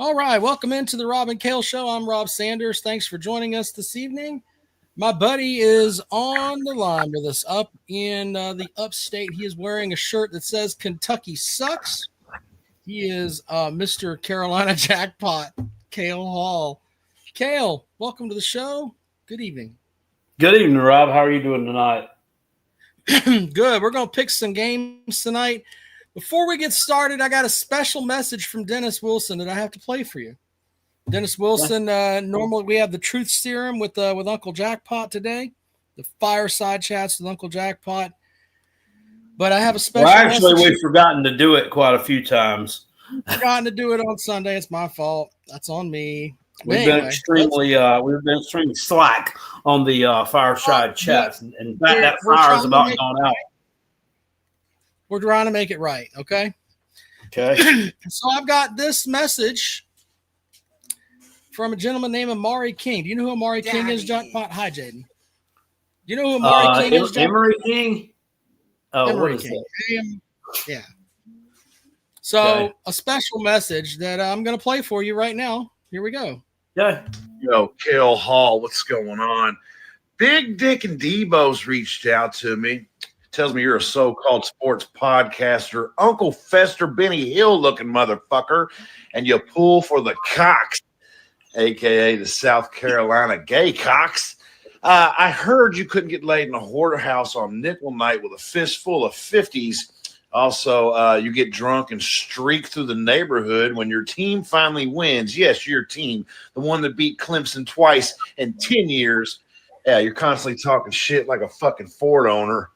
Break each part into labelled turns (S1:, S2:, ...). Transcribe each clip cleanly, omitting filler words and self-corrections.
S1: All right, welcome into the Rob and Kale Show. I'm Rob Sanders. Thanks for joining us this evening. My buddy is on the line with us up in the upstate. He is wearing a shirt that says Kentucky sucks. He is Mr. Carolina Jackpot, Kale Hall. Kale, welcome to the show. Good evening.
S2: Good evening, Rob. How are you doing tonight?
S1: Good. We're going to pick some games tonight. Before we get started, I got a special message from Dennis Wilson that I have to play for you. Dennis Wilson, normally we have the Truth Serum with Uncle Jackpot today, the fireside chats with Uncle Jackpot. But I have a special
S2: actually,
S1: message.
S2: we've forgotten to do it quite a few times.
S1: Forgotten to do it on Sunday. It's my fault. That's on me.
S2: We've been extremely slack on the fireside chats. In fact, that fire is about gone out.
S1: We're trying to make it right, okay?
S2: Okay.
S1: So I've got this message from a gentleman named Amari King. Do you know who Amari King is, Jackpot? Hi, Jaden. Do you know who Amari King is, Jackpot?
S2: Emory King? Oh,
S1: Emory
S2: what is
S1: King.
S2: that?
S1: Yeah. So a special message that I'm going to play for you right now. Here we go.
S2: Yeah.
S3: Yo, Kale Hall, what's going on? Big Dick and Debo's reached out to me. Tells me you're a so-called sports podcaster, Uncle Fester Benny Hill looking motherfucker, and you pull for the Cox, a.k.a. the South Carolina Gaycocks. I heard you couldn't get laid in a whorehouse on nickel night with a fistful of 50s. Also, you get drunk and streak through the neighborhood when your team finally wins. Yes, your team, the one that beat Clemson twice in 10 years. Yeah, you're constantly talking shit like a fucking Ford owner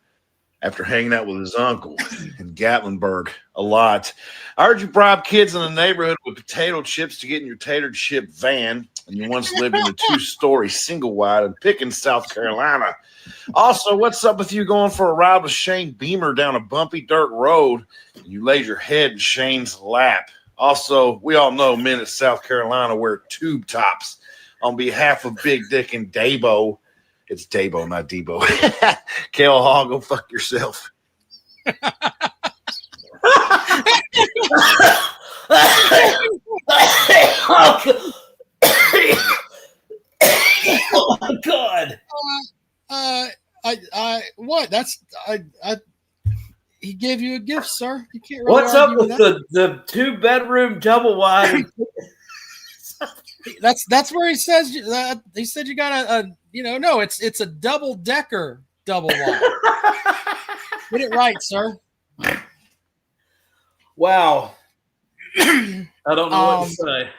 S3: after hanging out with his uncle in Gatlinburg a lot. I heard you bribe kids in the neighborhood with potato chips to get in your tater chip van, and you once lived in a 2-story single wide in Pickens, South Carolina. Also, what's up with you going for a ride with Shane Beamer down a bumpy dirt road, and you laid your head in Shane's lap? Also, we all know men in South Carolina wear tube tops. On behalf of Big Dick and Dabo, it's Dabo, not Debo. Kale Hall, go fuck yourself.
S2: Oh my God.
S1: He gave you a gift, sir. You can't.
S2: Really What's up with the 2-bedroom double wide?
S1: That's where he says. He said you got a no, it's a double-decker double wide. Get it right, sir.
S2: Wow. I don't know what to say.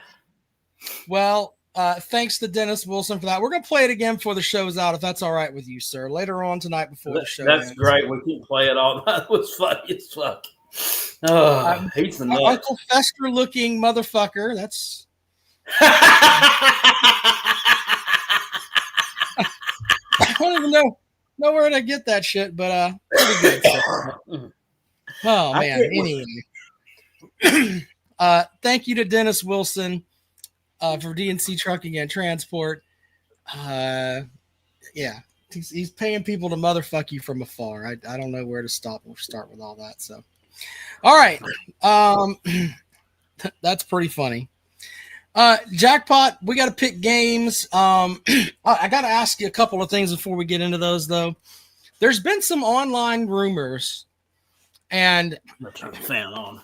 S1: Well, thanks to Dennis Wilson for that. We're going to play it again before the show's out, if that's all right with you, sir. Later on tonight before the show.
S2: That's great. We can play it all. That was funny as fuck. Oh, he's the nuts.
S1: Uncle Fester-looking motherfucker. That's... I don't even know where to get that shit, but pretty good. Oh man. Anyway, thank you to Dennis Wilson for DNC Trucking and Transport. Yeah, he's paying people to motherfuck you from afar. I don't know where to start with all that. So, all right, that's pretty funny. Jackpot, we got to pick games. I got to ask you a couple of things before we get into those, though. There's been some online rumors, and
S2: I'm gonna turn the fan on.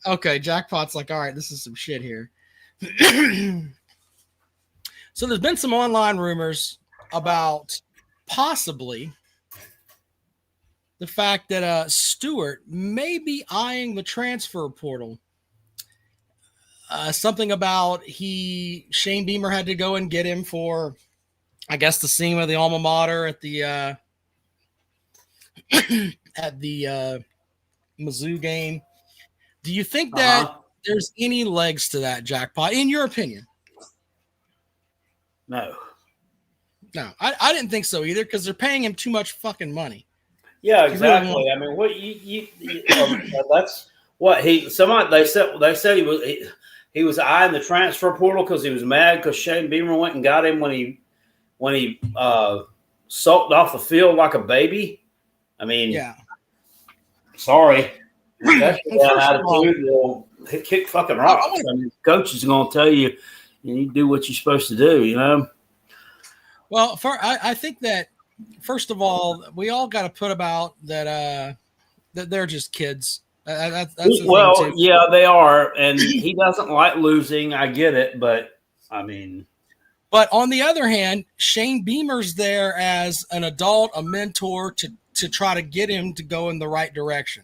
S1: Okay, Jackpot's like, all right, this is some shit here. So there's been some online rumors about possibly the fact that Stewart may be eyeing the transfer portal. Something about Shane Beamer had to go and get him for, I guess, the scene of the alma mater at the Mizzou game. Do you think that there's any legs to that, Jackpot, in your opinion?
S2: No,
S1: I didn't think so either, because they're paying him too much fucking money.
S2: Yeah, exactly. I mean, what that's what he. Somebody they said he was eyeing the transfer portal because he was mad because Shane Beamer went and got him when he sulked off the field like a baby. I mean,
S1: yeah.
S2: Sorry, that's the attitude. kick fucking rocks. I mean, coach is going to tell you, you do what you're supposed to do, you know?
S1: Well, I think that, first of all, we all got to put about that that they're just kids. That's the
S2: well,
S1: thing too.
S2: yeah, they are. And he doesn't like losing. I get it. But, I mean.
S1: But on the other hand, Shane Beamer's there as an adult, a mentor to try to get him to go in the right direction.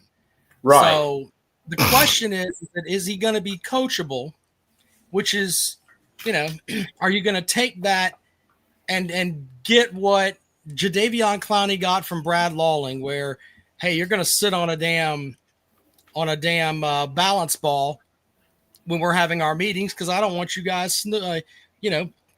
S2: Right.
S1: So the question is he going to be coachable? Which is, you know, are you going to take that and get what Jadeveon Clowney got from Brad Lawling, where, hey, you're going to sit on a damn balance ball when we're having our meetings because I don't want you guys,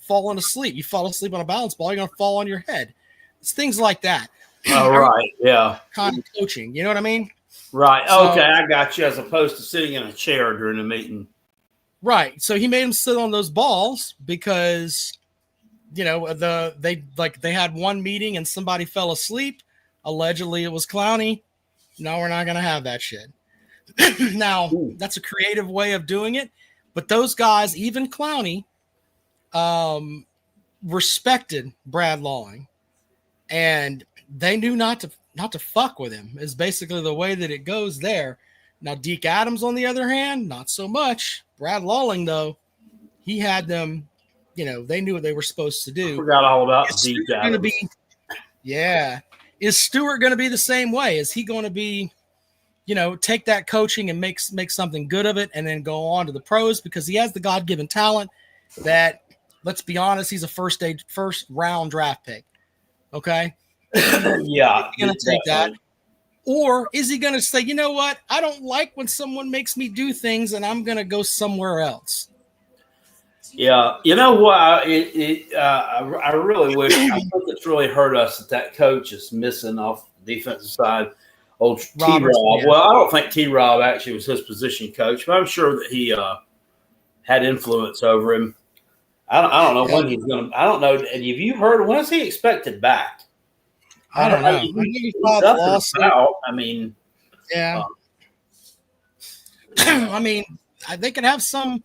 S1: falling asleep. You fall asleep on a balance ball, you're going to fall on your head. It's things like that.
S2: Right. Yeah.
S1: Kind of coaching. You know what I mean?
S2: Right.
S1: So,
S2: okay. I got you. As opposed to sitting in a chair during a meeting.
S1: Right. So he made him sit on those balls because, you know, they had one meeting and somebody fell asleep. Allegedly it was Clowney. No, we're not going to have that shit. Now, that's a creative way of doing it. But those guys, even Clowney, respected Brad Lawling, and they knew not to fuck with him is basically the way that it goes there. Now, Deke Adams, on the other hand, not so much. Brad Lawling, though, he had them, you know, they knew what they were supposed to do.
S2: I forgot all about Deke Adams.
S1: Is Stewart going to be the same way? Is he going to be, you know, take that coaching and make something good of it and then go on to the pros because he has the God-given talent that, let's be honest, he's a first round draft pick. Okay.
S2: Yeah.
S1: Is he going to take that? Or is he going to say, you know what? I don't like when someone makes me do things and I'm going to go somewhere else.
S2: Yeah. You know what? I really wish, I think it's really hurt us that coach is missing off the defensive side. Old T-Rob.
S1: Yeah.
S2: Well, I don't think T-Rob actually was his position coach, but I'm sure that he had influence over him. I don't know when he's going to. I don't know. And have you heard? When is he expected back?
S1: I don't know.
S2: I mean,
S1: yeah. I mean, they could have some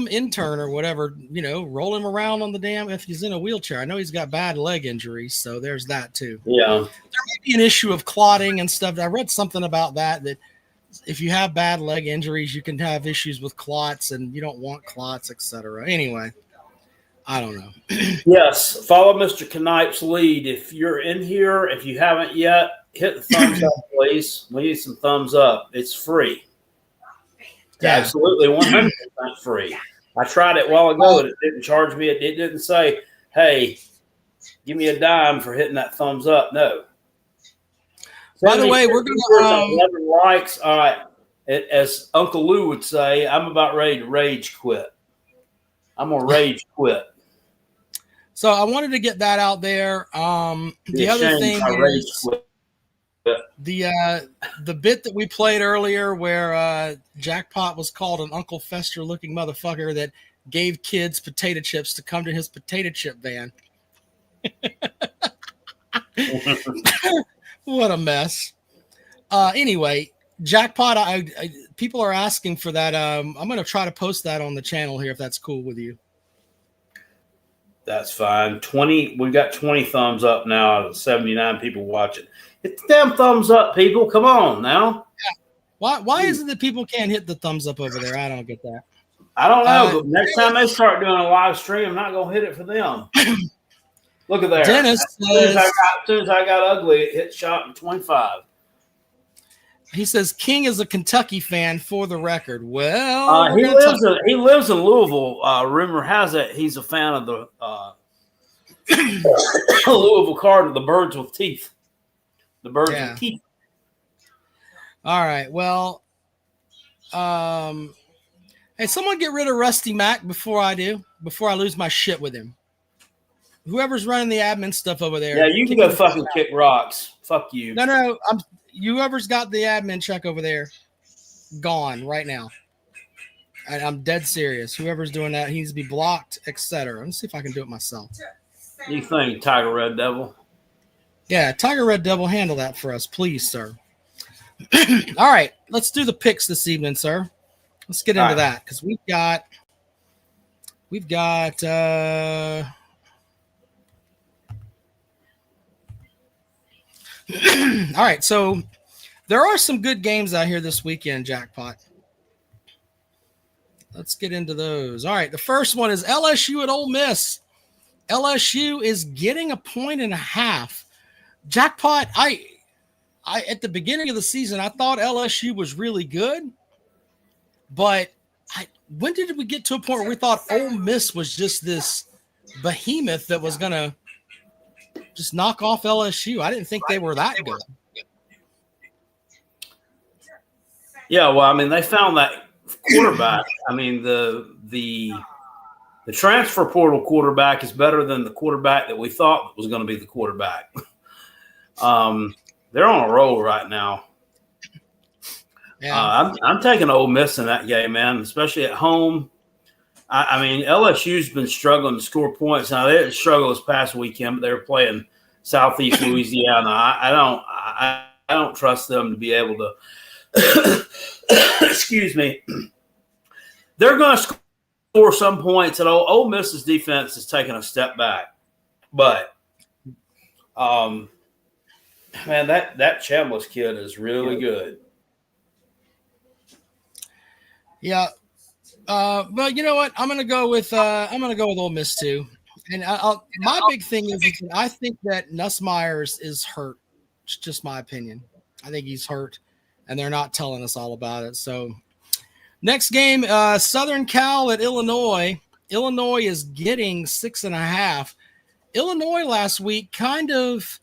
S1: intern or whatever, you know, roll him around on the damn if he's in a wheelchair. I know he's got bad leg injuries, so there's that too.
S2: Yeah.
S1: There may be an issue of clotting and stuff. I read something about that if you have bad leg injuries, you can have issues with clots and you don't want clots, etc. Anyway, I don't know.
S2: Yes. Follow Mr. Knipe's lead. If you're in here, if you haven't yet, hit the thumbs up, please. We need some thumbs up. It's free.
S1: Yeah.
S2: Absolutely 100% free. I tried it a while ago and it didn't charge me. It didn't say, hey, give me a dime for hitting that thumbs up. No.
S1: By the way, we're going to
S2: 11 likes. All right. As Uncle Lou would say, I'm about ready to rage quit. I'm going to rage quit.
S1: So I wanted to get that out there. The other thing is the bit that we played earlier where Jackpot was called an Uncle Fester looking motherfucker that gave kids potato chips to come to his potato chip van. What a mess. Anyway, Jackpot, people are asking for that. I'm going to try to post that on the channel here if that's cool with you.
S2: That's fine. 20. We've got 20 thumbs up now out of 79 people watching. Hit the damn thumbs up, people. Come on now.
S1: Yeah. Why is it that people can't hit the thumbs up over there? I don't get that.
S2: I don't know, but next time they start doing a live stream, I'm not going to hit it for them. Look at there.
S1: Dennis
S2: as soon as I got ugly, it hit shot in 25.
S1: He says King is a Kentucky fan for the record. Well,
S2: he lives in Louisville. Rumor has it he's a fan of the Louisville Cardinals, the birds with teeth. The birds with teeth.
S1: All right. Well, hey, someone get rid of Rusty Mack before I lose my shit with him. Whoever's running the admin stuff over there.
S2: Yeah, you can go fucking kick rocks. Fuck you.
S1: No. Whoever's got the admin check over there, gone right now. And I'm dead serious. Whoever's doing that, he needs to be blocked, etc. Let me see if I can do it myself.
S2: You think, Tiger Red Devil?
S1: Yeah, Tiger Red Devil, handle that for us, please, sir. All right, let's do the picks this evening, sir. let's get into that because we've got all right. So there are some good games out here this weekend, Jackpot. Let's get into those. All right. The first one is LSU at Ole Miss. LSU is getting 1.5 points. Jackpot, I at the beginning of the season, I thought LSU was really good, but when did we get to a point where we thought Ole Miss was just this behemoth that was going to just knock off LSU? I didn't think they were that good.
S2: Yeah, well, I mean, they found that quarterback. I mean, the transfer portal quarterback is better than the quarterback that we thought was going to be the quarterback. They're on a roll right now. Yeah. I'm taking Ole Miss in that game, man, especially at home. I mean, LSU's been struggling to score points. Now, they didn't struggle this past weekend, but they were playing Southeast Louisiana. I don't trust them to be able to excuse me. They're going to score some points, and Ole Miss's defense is taking a step back. But, man, that Chambliss kid is really good.
S1: Yeah, but you know what? I'm gonna go with Ole Miss too. And my big thing is I think that Nussmeier is hurt. It's just my opinion. I think he's hurt, and they're not telling us all about it. So, next game, Southern Cal at Illinois. Illinois is getting 6.5. Illinois last week kind of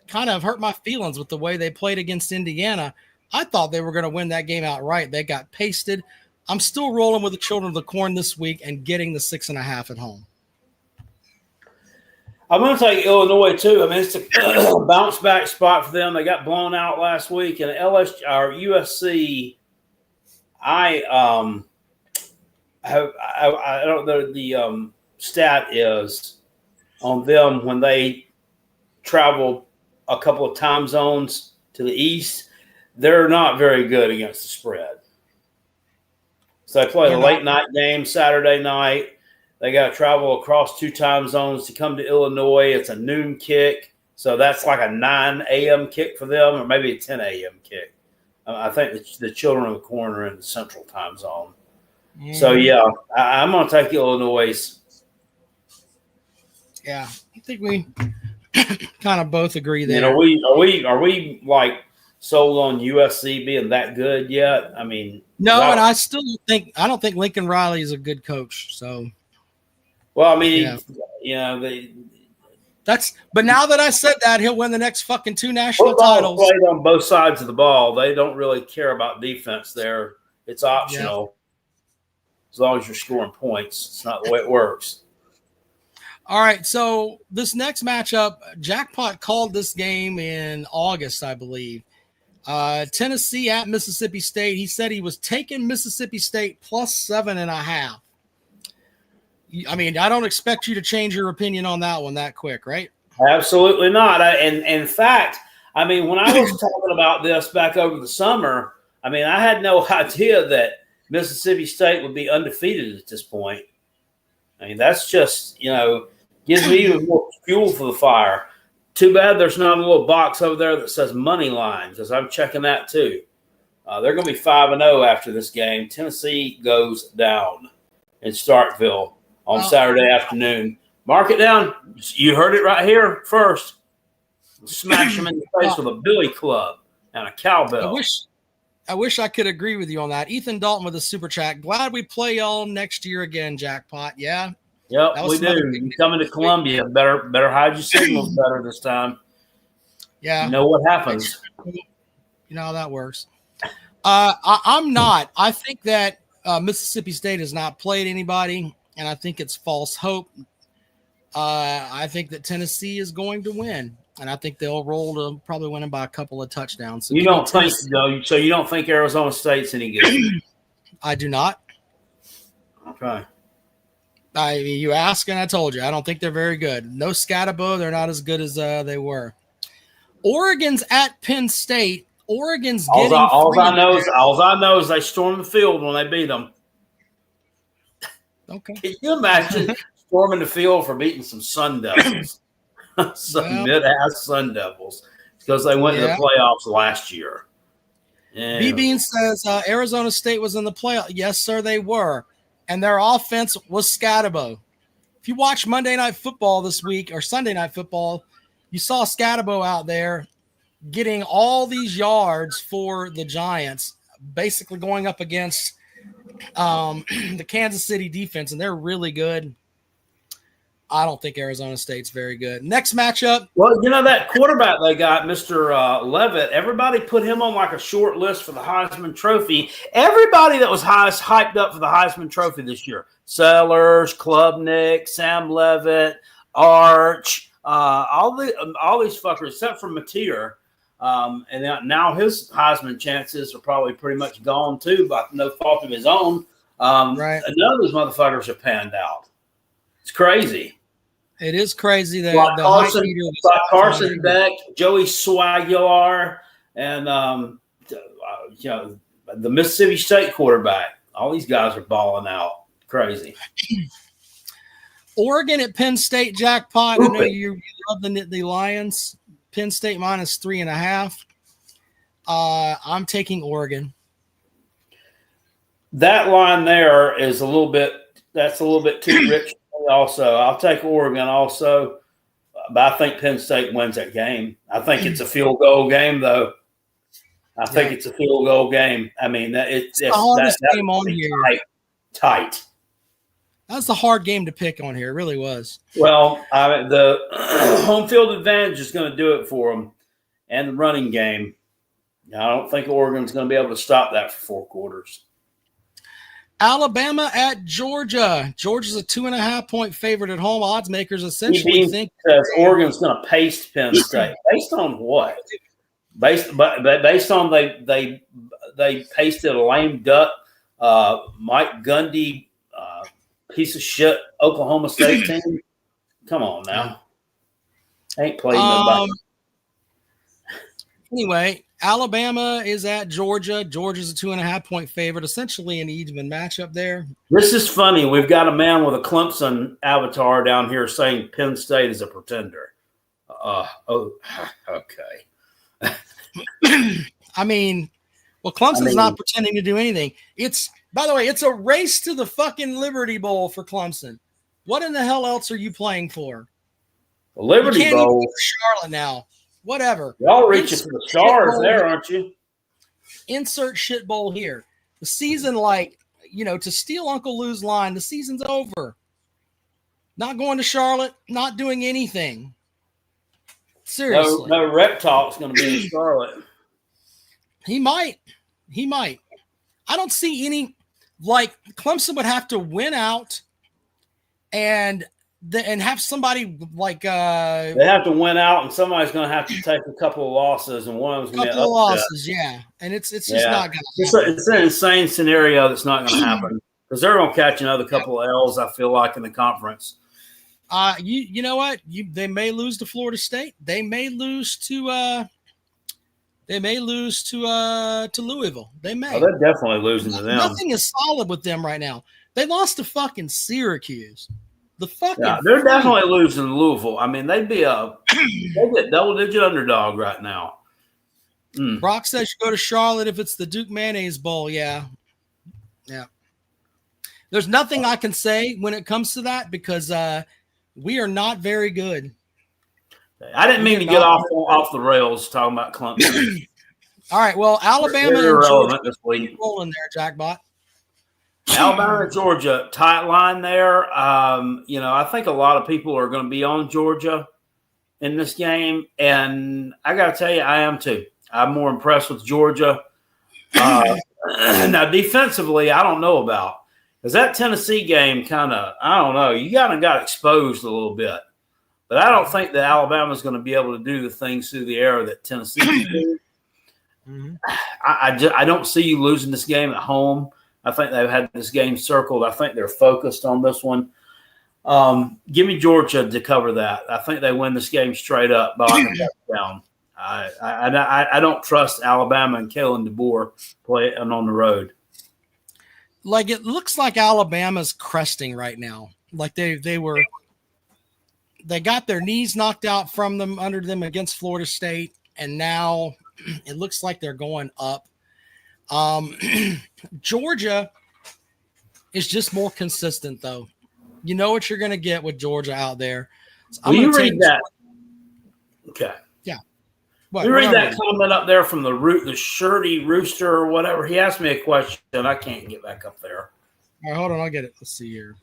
S1: hurt my feelings with the way they played against Indiana. I thought they were going to win that game outright. They got pasted. I'm still rolling with the Children of the Corn this week and getting the 6.5 at home.
S2: I'm going to take Illinois too. I mean, it's a bounce back spot for them. They got blown out last week, and USC. I don't know the stat is on them when they travel a couple of time zones to the east. They're not very good against the spread. So they play a late night game Saturday night. They got to travel across 2 time zones to come to Illinois. It's a noon kick. So that's like a 9 a.m. kick for them, or maybe a 10 a.m. kick. I think the Children of the Corn are in the central time zone. Mm. So, yeah, I'm going to take Illinois.
S1: Yeah, I think we kind of both agree there.
S2: Are we like sold on USC being that good yet? I mean,
S1: no, and I don't think Lincoln Riley is a good coach. So,
S2: well, I mean, yeah.
S1: But now that I said that, he'll win the next fucking 2 national titles.
S2: Played on both sides of the ball. They don't really care about defense there. It's optional. Yeah. As long as you're scoring points. It's not the way it works.
S1: All right, so this next matchup, Jackpot called this game in August, I believe. Tennessee at Mississippi State. He said he was taking Mississippi State plus 7.5. I mean, I don't expect you to change your opinion on that one that quick, right?
S2: Absolutely not. And in fact, I mean, when I was talking about this back over the summer, I mean, I had no idea that Mississippi State would be undefeated at this point. I mean, that's just, gives me even more fuel for the fire. Too bad there's not a little box over there that says money line, because I'm checking that too. They're going to be 5-0 after this game. Tennessee goes down in Starkville on Saturday afternoon. Mark it down. You heard it right here first. Smash them in the face with a billy club and a cowbell.
S1: I wish I could agree with you on that. Ethan Dalton with a super chat. Glad we play y'all next year again, Jackpot. Yeah.
S2: Yep, we do. You're coming to Columbia. Better hide your signals better this time.
S1: Yeah.
S2: You know what happens.
S1: You know how that works. I'm not. I think that Mississippi State has not played anybody, and I think it's false hope. I think that Tennessee is going to win, and I think they'll roll to probably winning by a couple of touchdowns. So
S2: you don't think though? So you don't think Arizona State's any good?
S1: I do not.
S2: Okay.
S1: You asked, and I told you. I don't think they're very good. No Scatabo. They're not as good as they were. Oregon's at Penn State. Oregon's
S2: All
S1: getting.
S2: I know is they stormed the field when they beat them.
S1: Okay.
S2: Can you imagine storming the field for beating some Sun Devils, some mid-ass Sun Devils, because they went to the playoffs last year? Yeah.
S1: B-Bean says Arizona State was in the playoff. Yes, sir, they were. And their offense was Scatabo. If you watch Monday Night Football this week or Sunday Night Football, you saw Scatabo out there getting all these yards for the Giants, basically going up against the Kansas City defense, and they're really good. I don't think Arizona State's very good. Next matchup.
S2: Well, you know, that quarterback they got, Mr. Levitt, everybody put him on like a short list for the Heisman Trophy. Everybody that was hyped up for the Heisman Trophy this year, Sellers, Klubnik, Sam Levitt, Arch, all these fuckers, except for Mateer. And now his Heisman chances are probably pretty much gone too, by no fault of his own.
S1: Right.
S2: None of those motherfuckers have panned out. It's crazy.
S1: It is crazy that
S2: Carson Beck, Joey Swagular, and the Mississippi State quarterback. All these guys are balling out. Crazy.
S1: Oregon at Penn State jackpot. I know you love the Lions. Penn State minus 3.5. I'm taking Oregon.
S2: That line there is a little bit too rich. Also, I'll take Oregon also, but I think Penn State wins that game. I think it's a field goal game, though. I think it's a field goal game. I mean, it's
S1: the hardest game on here.
S2: Tight.
S1: That's the hard game to pick on here. It really was.
S2: Well, the home field advantage is going to do it for them, and the running game. I don't think Oregon's going to be able to stop that for 4 quarters.
S1: Alabama at Georgia. Georgia's a 2.5-point favorite at home. Odds makers essentially think
S2: Oregon's going to paste Penn State. Based on what? Based on they pasted a lame duck, Mike Gundy, piece of shit Oklahoma State team. Come on now, ain't played nobody.
S1: Anyway. Alabama is at Georgia. Georgia's a 2.5-point favorite, essentially an even matchup there.
S2: This is funny. We've got a man with a Clemson avatar down here saying Penn State is a pretender. Okay.
S1: I mean, Clemson's not pretending to do anything. By the way, it's a race to the fucking Liberty Bowl for Clemson. What in the hell else are you playing for?
S2: The Liberty
S1: you can't
S2: Bowl.
S1: Even go to Charlotte now. Whatever.
S2: Y'all reaching for the stars there, aren't you?
S1: Insert shit bowl here. The season, to steal Uncle Lou's line, the season's over. Not going to Charlotte, not doing anything. Seriously.
S2: No rep talk's going to be in Charlotte.
S1: He might. I don't see any, Clemson would have to win out and have somebody they
S2: have to win out, and somebody's going to have to take a couple of losses, and one of them's going to be
S1: losses, and it's just not going to happen.
S2: It's an insane scenario that's not going to happen because they're going to catch another couple of L's. I feel like in the conference.
S1: You know what? They may lose to Florida State. They may lose to Louisville. They may.
S2: Oh, they're definitely losing to them.
S1: Nothing is solid with them right now. They lost to fucking Syracuse.
S2: They're definitely losing to Louisville. I mean, they'd be a double-digit underdog right now.
S1: Brock says you go to Charlotte if it's the Duke Mayonnaise Bowl. Yeah. There's nothing I can say when it comes to that because we are not very good.
S2: I didn't mean to get off the rails talking about Clemson.
S1: All right. Well, Alabama and Georgia
S2: this week.
S1: Rolling there, Jackbot.
S2: Alabama and Georgia, tight line there. I think a lot of people are going to be on Georgia in this game, and I got to tell you, I am too. I'm more impressed with Georgia. Now, defensively, I don't know about because that Tennessee game I don't know. You got exposed a little bit, but I don't think that Alabama's going to be able to do the things through the air that Tennessee can do. Mm-hmm. I don't see you losing this game at home. I think they've had this game circled. I think they're focused on this one. Give me Georgia to cover that. I think they win this game straight up by a touchdown. I don't trust Alabama and Kalen DeBoer playing on the road.
S1: Like, it looks like Alabama's cresting right now. Like they got their knees knocked out from them under them against Florida State, and now it looks like they're going up. Georgia is just more consistent, though. You know what you're going to get with Georgia out there. So
S2: Will you read that? Okay.
S1: Yeah.
S2: You read that comment up there from the shirty rooster or whatever. He asked me a question. I can't get back up there.
S1: All right, hold on. I'll get it. Let's see here.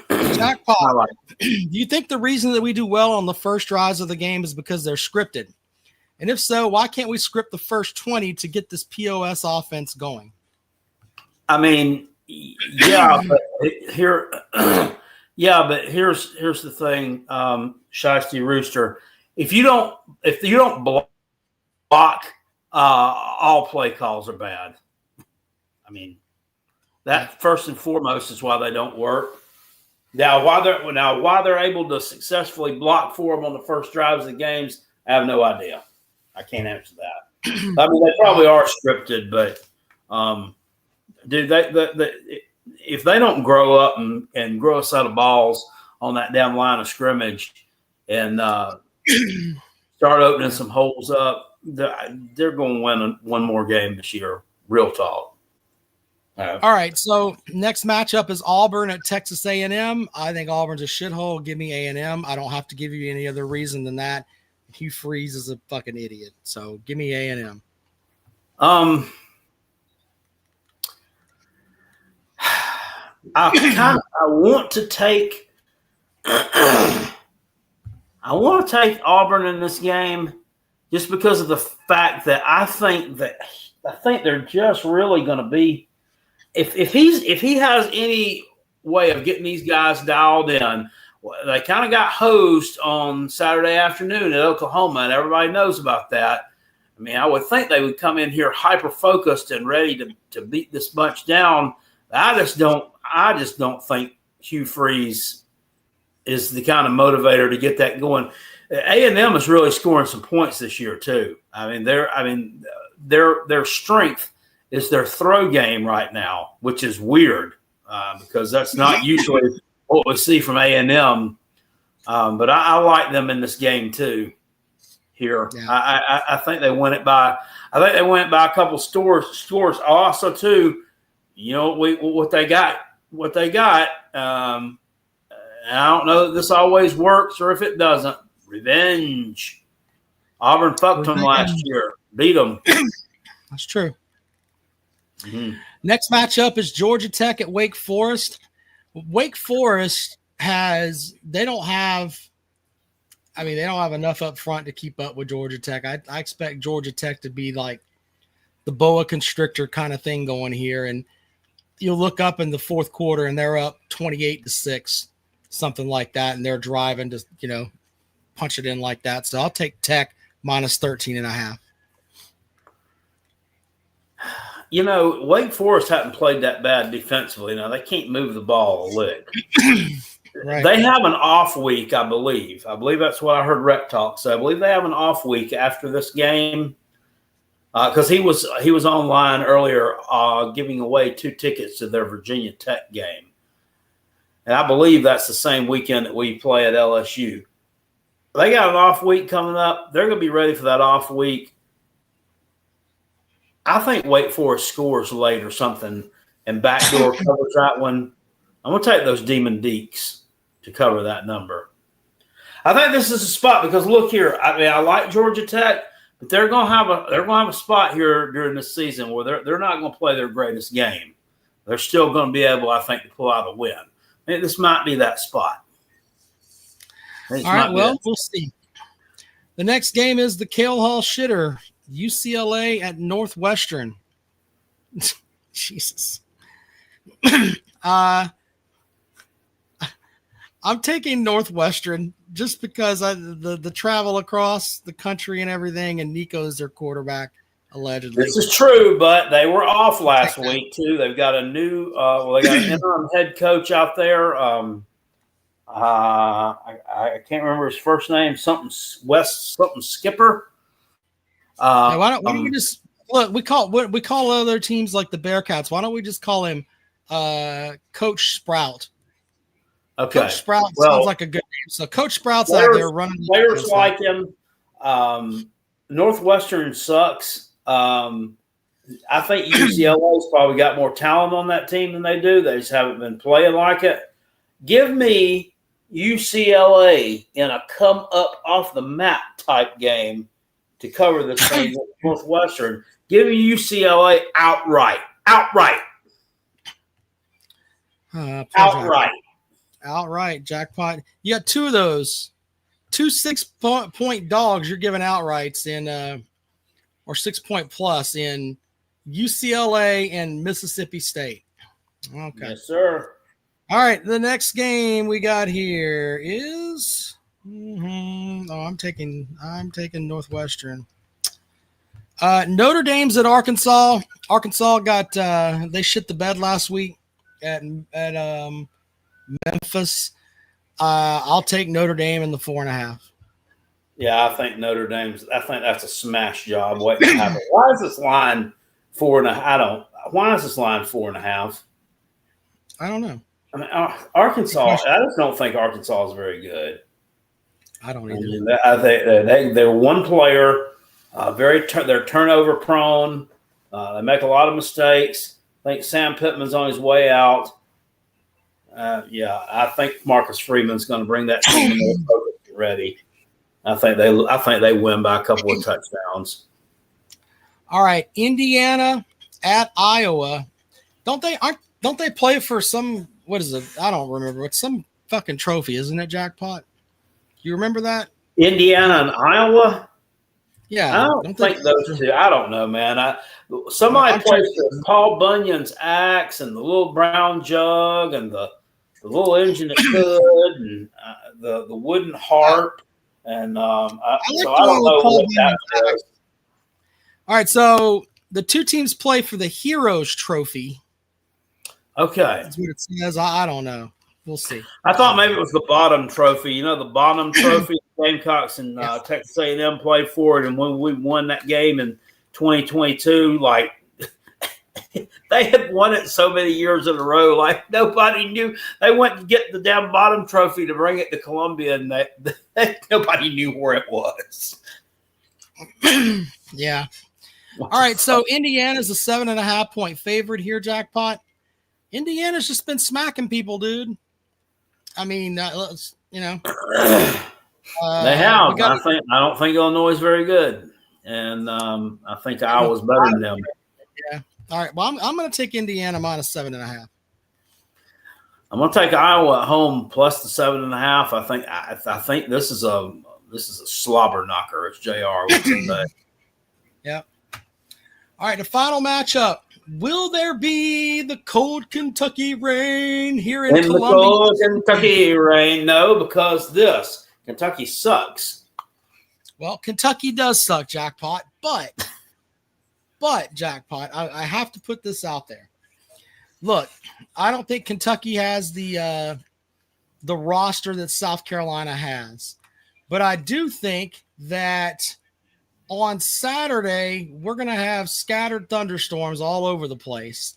S1: Jackpot. Do you think the reason that we do well on the first drives of the game is because they're scripted? And if so, why can't we script the first 20 to get this POS offense going?
S2: I mean, yeah, but here's the thing, Shiesty Rooster. If you don't block, all play calls are bad. I mean, that first and foremost is why they don't work. Now, why they're able to successfully block for them on the first drives of the games, I have no idea. I can't answer that. I mean, they probably are scripted, but dude, if they don't grow up and grow a set of balls on that damn line of scrimmage and start opening some holes up, they're going to win one more game this year. Real talk.
S1: All right, so next matchup is Auburn at Texas A&M. I think Auburn's a shithole. Give me A&M. I don't have to give you any other reason than that. Hugh Freeze is a fucking idiot. So give me A&M.
S2: I want to take Auburn in this game just because of the fact that I think they're just really going to be. If he has any way of getting these guys dialed in, they kind of got hosed on Saturday afternoon at Oklahoma, and everybody knows about that. I mean, I would think they would come in here hyper focused and ready to beat this bunch down. I just don't think Hugh Freeze is the kind of motivator to get that going. A&M is really scoring some points this year too. I mean, their strength is their throw game right now, which is weird because that's not usually what we see from A&M. But I like them in this game too. Here, yeah. I think they win it by. I think they win it by a couple scores. Also, too, you know what they got. I don't know that this always works or if it doesn't. Revenge. Auburn fucked them last year. Beat them.
S1: That's true. Mm-hmm. Next matchup is Georgia Tech at Wake Forest. Wake Forest they don't have enough up front to keep up with Georgia Tech. I expect Georgia Tech to be like the boa constrictor kind of thing going here. And you'll look up in the fourth quarter and they're up 28-6, something like that. And they're driving to, punch it in like that. So I'll take Tech minus 13.5.
S2: Wake Forest hasn't played that bad defensively. Now they can't move the ball a lick. Right. They have an off week, I believe. I believe that's what I heard Rec talk. So I believe they have an off week after this game because he was online earlier giving away 2 tickets to their Virginia Tech game. And I believe that's the same weekend that we play at LSU. They got an off week coming up. They're going to be ready for that off week. I think Wake Forest scores late or something and backdoor covers that one. I'm going to take those Demon Deeks to cover that number. I think this is a spot because look here. I mean, I like Georgia Tech, but they're going to have a spot here during this season where they're not going to play their greatest game. They're still going to be able, I think, to pull out a win. I think this might be that spot.
S1: All right, well, we'll see. The next game is the Kale Hall shitter, UCLA at Northwestern. Jesus. I'm taking Northwestern just because the travel across the country and everything, and Nico's their quarterback, allegedly.
S2: This is true, but they were off last week too. They've got a new, they got an interim head coach out there. I can't remember his first name. Something Skipper.
S1: Now, why don't we just look? We call other teams like the Bearcats. Why don't we just call him Coach Sprout?
S2: Okay.
S1: Coach Sprout sounds like a good name. So Coach Sprout's out there running.
S2: Players like him. Northwestern sucks. I think UCLA's probably got more talent on that team than they do. They just haven't been playing like it. Give me UCLA in a come up off the map type game to cover the team with Northwestern. Give me UCLA outright. Outright,
S1: jackpot. You got two of those. 2 6-point dogs you're giving outrights in or 6 point plus in UCLA and Mississippi State. Okay.
S2: Yes, sir.
S1: All right. The next game we got here is I'm taking Northwestern. Notre Dame's at Arkansas. Arkansas got they shit the bed last week at Memphis. I'll take Notre Dame in the 4.5.
S2: Yeah, I think I think that's a smash job waiting to happen. Why is this line 4.5? Why is this line 4.5?
S1: I don't know.
S2: I mean, Arkansas. I just don't think Arkansas is very good.
S1: I don't either.
S2: I think they're one player. They're turnover prone. They make a lot of mistakes. I think Sam Pittman's on his way out. I think Marcus Freeman's going to bring that team ready. I think they win by a couple of touchdowns.
S1: All right, Indiana at Iowa. Don't they play for some? What is it? I don't remember. It's some fucking trophy, isn't it? Jackpot. You remember that?
S2: Indiana and Iowa.
S1: Yeah,
S2: I don't think those two. I don't know, man. Somebody plays for Paul Bunyan's axe and the little brown jug and the little engine that could and the wooden harp and I don't know what that is.
S1: All right, so the two teams play for the Heroes Trophy.
S2: Okay,
S1: that's what it says. I don't know. We'll see.
S2: I thought maybe it was the bottom trophy. You know, the bottom trophy. Gamecocks and Texas A&M played for it, and when we won that game in 2022, like they had won it so many years in a row, like nobody knew. They went to get the damn bottom trophy to bring it to Columbia, and nobody knew where it was.
S1: Yeah. All right, so Indiana's a 7.5 point favorite here, Jackpot. Indiana's just been smacking people, dude. I mean, you know.
S2: They have. I don't think Illinois is very good, and I think Iowa's better than them.
S1: Yeah. All right. Well, I'm going to take Indiana minus 7.5.
S2: I'm going to take Iowa at home plus the 7.5. I think this is a slobber knocker, as JR would say.
S1: Yeah. All right. The final matchup. Will there be the cold Kentucky rain here in Columbia?
S2: The cold Kentucky rain? No, because Kentucky sucks.
S1: Well, Kentucky does suck, Jackpot, but Jackpot, I have to put this out there. Look, I don't think Kentucky has the roster that South Carolina has, but I do think that on Saturday we're going to have scattered thunderstorms all over the place,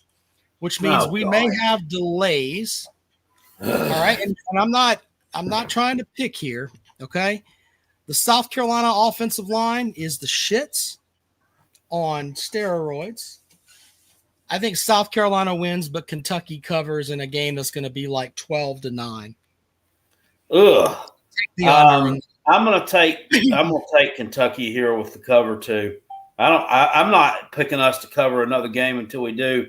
S1: which means we may have delays. All right, and I'm not trying to pick here, okay? The South Carolina offensive line is the shits on steroids. I think South Carolina wins, but Kentucky covers in a game that's going to be like 12-9.
S2: Ugh. I'm gonna take Kentucky here with the cover too. I'm not picking us to cover another game until we do.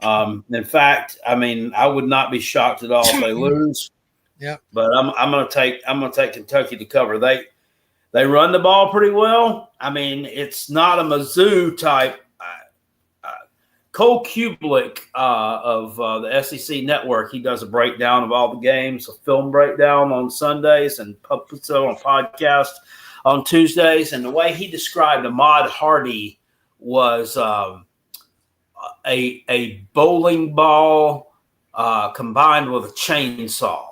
S2: In fact, I mean, I would not be shocked at all if they lose.
S1: Yeah,
S2: but I'm gonna take Kentucky to cover. They run the ball pretty well. I mean, it's not a Mizzou type. Cole Kublik of the SEC Network, he does a breakdown of all the games, a film breakdown on Sundays, and puts it on a podcast on Tuesdays. And the way he described Ahmad Hardy was a bowling ball combined with a chainsaw.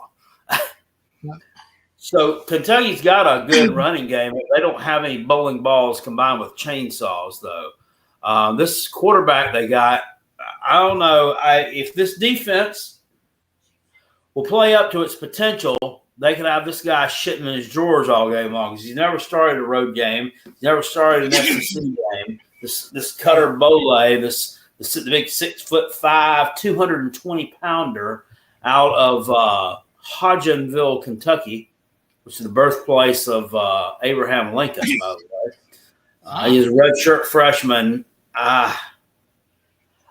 S2: So Kentucky's got a good running game. They don't have any bowling balls combined with chainsaws, though. This quarterback they got, I don't know. If this defense will play up to its potential, they could have this guy shitting in his drawers all game long because he's never started a road game. He's never started an SEC game. This Cutter Bole, this big 6'5", 220-pounder out of Hodgenville, Kentucky, which is the birthplace of Abraham Lincoln, by the way. He's a redshirt freshman. I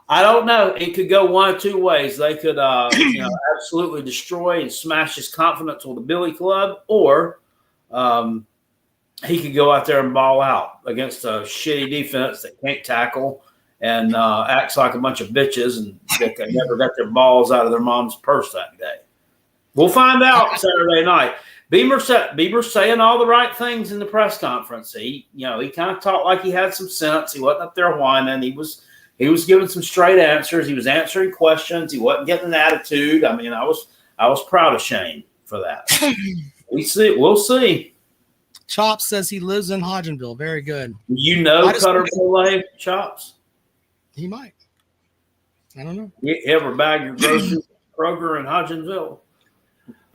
S2: don't know. It could go one of two ways. They could, absolutely destroy and smash his confidence with the Billy Club, or he could go out there and ball out against a shitty defense that can't tackle and acts like a bunch of bitches and that they never got their balls out of their mom's purse that day. We'll find out Saturday night. Bieber's saying all the right things in the press conference. He kind of talked like he had some sense. He wasn't up there whining. He was giving some straight answers. He was answering questions. He wasn't getting an attitude. I mean, I was proud of Shane for that. We'll see.
S1: Chops says he lives in Hodgenville. Very good.
S2: You know Cutter Bole, Chops?
S1: He might. I don't know.
S2: You ever bag your groceries at Kroger in Hodgenville?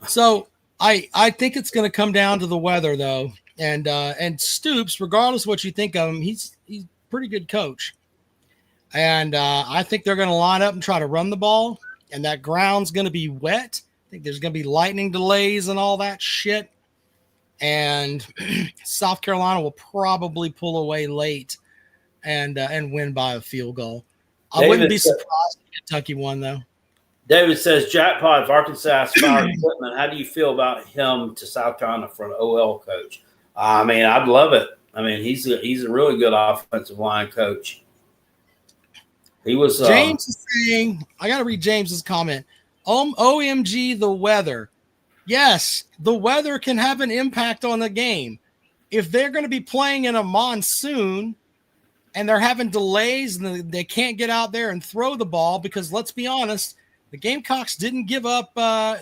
S1: So I think it's going to come down to the weather, though. And Stoops, regardless of what you think of him, he's a pretty good coach. And I think they're going to line up and try to run the ball. And that ground's going to be wet. I think there's going to be lightning delays and all that shit. And South Carolina will probably pull away late and win by a field goal. I wouldn't be surprised if Kentucky won, though.
S2: David says, Jackpot, if Arkansas fired Whitman, how do you feel about him to South Carolina for an OL coach? I mean, I'd love it. I mean, he's a really good offensive line coach. He was
S1: James is saying, I got to read James's comment. OMG, the weather. Yes, the weather can have an impact on the game. If they're going to be playing in a monsoon and they're having delays and they can't get out there and throw the ball, because let's be honest, the Gamecocks didn't give up.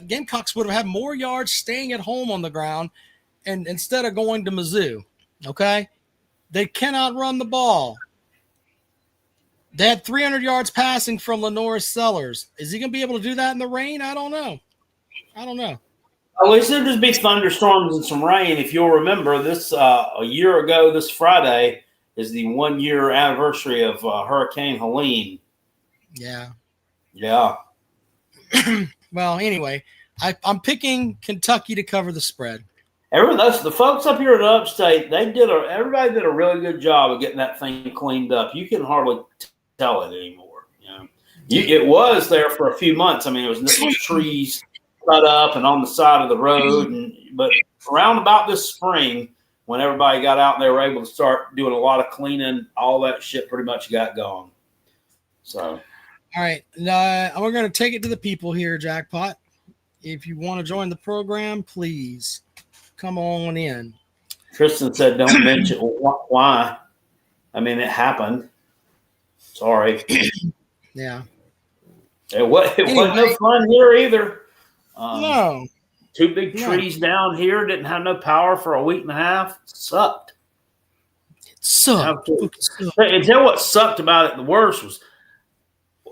S1: Gamecocks would have had more yards staying at home on the ground and instead of going to Mizzou. Okay? They cannot run the ball. They had 300 yards passing from Lenoris Sellers. Is he going to be able to do that in the rain? I don't know.
S2: At least there'll just be thunderstorms and some rain. If you'll remember, this a year ago, this Friday is the 1-year anniversary of Hurricane Helene.
S1: Yeah. Well, anyway, I'm picking Kentucky to cover the spread.
S2: The folks up here in Upstate, everybody did a really good job of getting that thing cleaned up. You can hardly tell it anymore. It was there for a few months. I mean, it was trees cut up and on the side of the road, but around about this spring, when everybody got out and they were able to start doing a lot of cleaning, all that shit pretty much got gone. So,
S1: all right, we're going to take it to the people here, Jackpot. If you want to join the program, please come on in.
S2: Tristan said, "Don't mention why." I mean, it happened. Sorry.
S1: Yeah.
S2: It wasn't no fun here either.
S1: No.
S2: 2 big trees down here, didn't have no power for a week and a half. Sucked.
S1: It sucked.
S2: And tell what sucked about it the worst was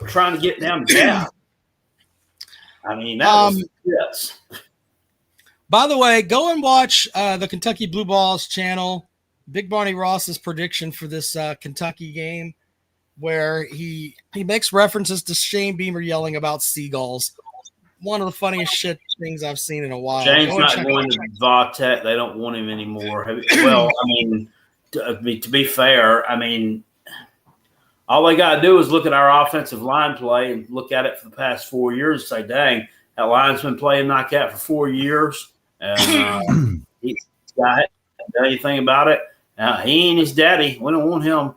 S2: trying to get down to gas. I mean, that was yes.
S1: By the way, go and watch the Kentucky Blue Balls channel, Big Barney Ross's prediction for this Kentucky game, where he makes references to Shane Beamer yelling about seagulls. One of the funniest things I've seen in a while.
S2: Shane's not going to Va-Tech. They don't want him anymore. Well, I mean, to be fair, I mean, all they got to do is look at our offensive line play and look at it for the past 4 years and say, dang, that line's been playing like that for 4 years. And he's got it. Tell you anything about it? He ain't his daddy. We don't want him.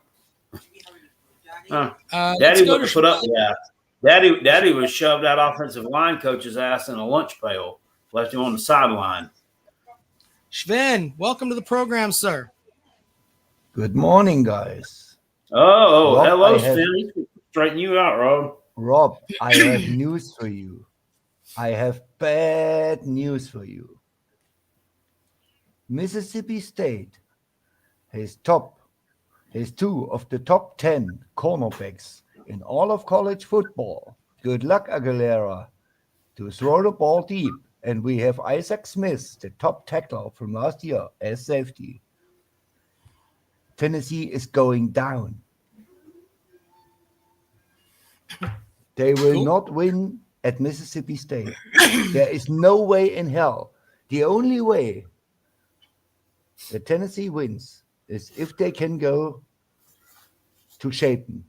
S2: Daddy was put up. Yeah. Daddy was shoved that offensive line coach's ass in a lunch pail, left him on the sideline.
S1: Sven, welcome to the program, sir.
S4: Good morning, guys.
S2: Oh, Rob, hello, Sven. Straighten you out, Rob.
S4: Rob, I have news for you. I have bad news for you. Mississippi State has two of the top 10 cornerbacks in all of college football. Good luck, Aguilera, to throw the ball deep. And we have Isaac Smith, the top tackler from last year, as safety. Tennessee is going down. They will not win at Mississippi State. There is no way in hell. The only way that Tennessee wins is if they can go to Shapen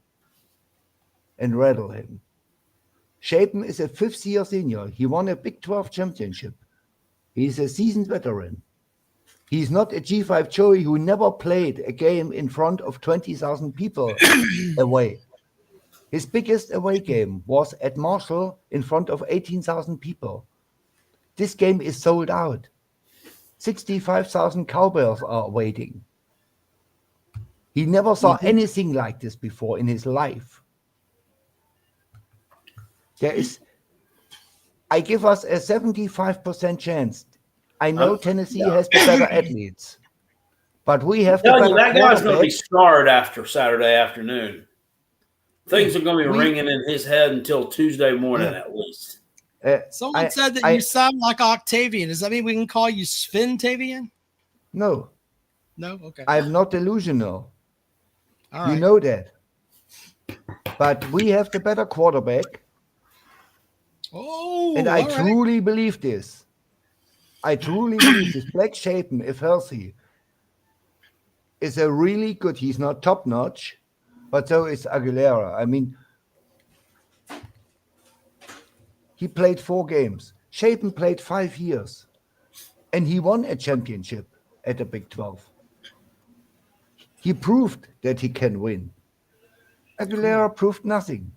S4: and rattle him. Shapen is a fifth-year senior. He won a Big 12 championship. He's a seasoned veteran. He's not a G5 Joey who never played a game in front of 20,000 people away. His biggest away game was at Marshall in front of 18,000 people. This game is sold out. 65,000 cowbells are waiting. He never saw anything like this before in his life. I give us a 75% chance. I know Tennessee has the better athletes, but we have the better
S2: that guy's going to be
S4: quarterback.
S2: scarred after Saturday afternoon. Things are going to be ringing in his head until Tuesday morning at least.
S1: Someone said that you sound like Octavian. Does that mean we can call you Sven-Tavian?
S4: No,
S1: No? Okay.
S4: I'm not delusional.
S1: All right.
S4: You know that. But we have the better quarterback,
S1: Oh,
S4: and I
S1: all right.
S4: truly believe this. I truly believe this. Blake Shapen, if healthy, is a really good. He's not top notch, but so is Aguilera. I mean, he played 4 games. Shapen played 5 years, and he won a championship at the Big 12. He proved that he can win. Aguilera proved nothing.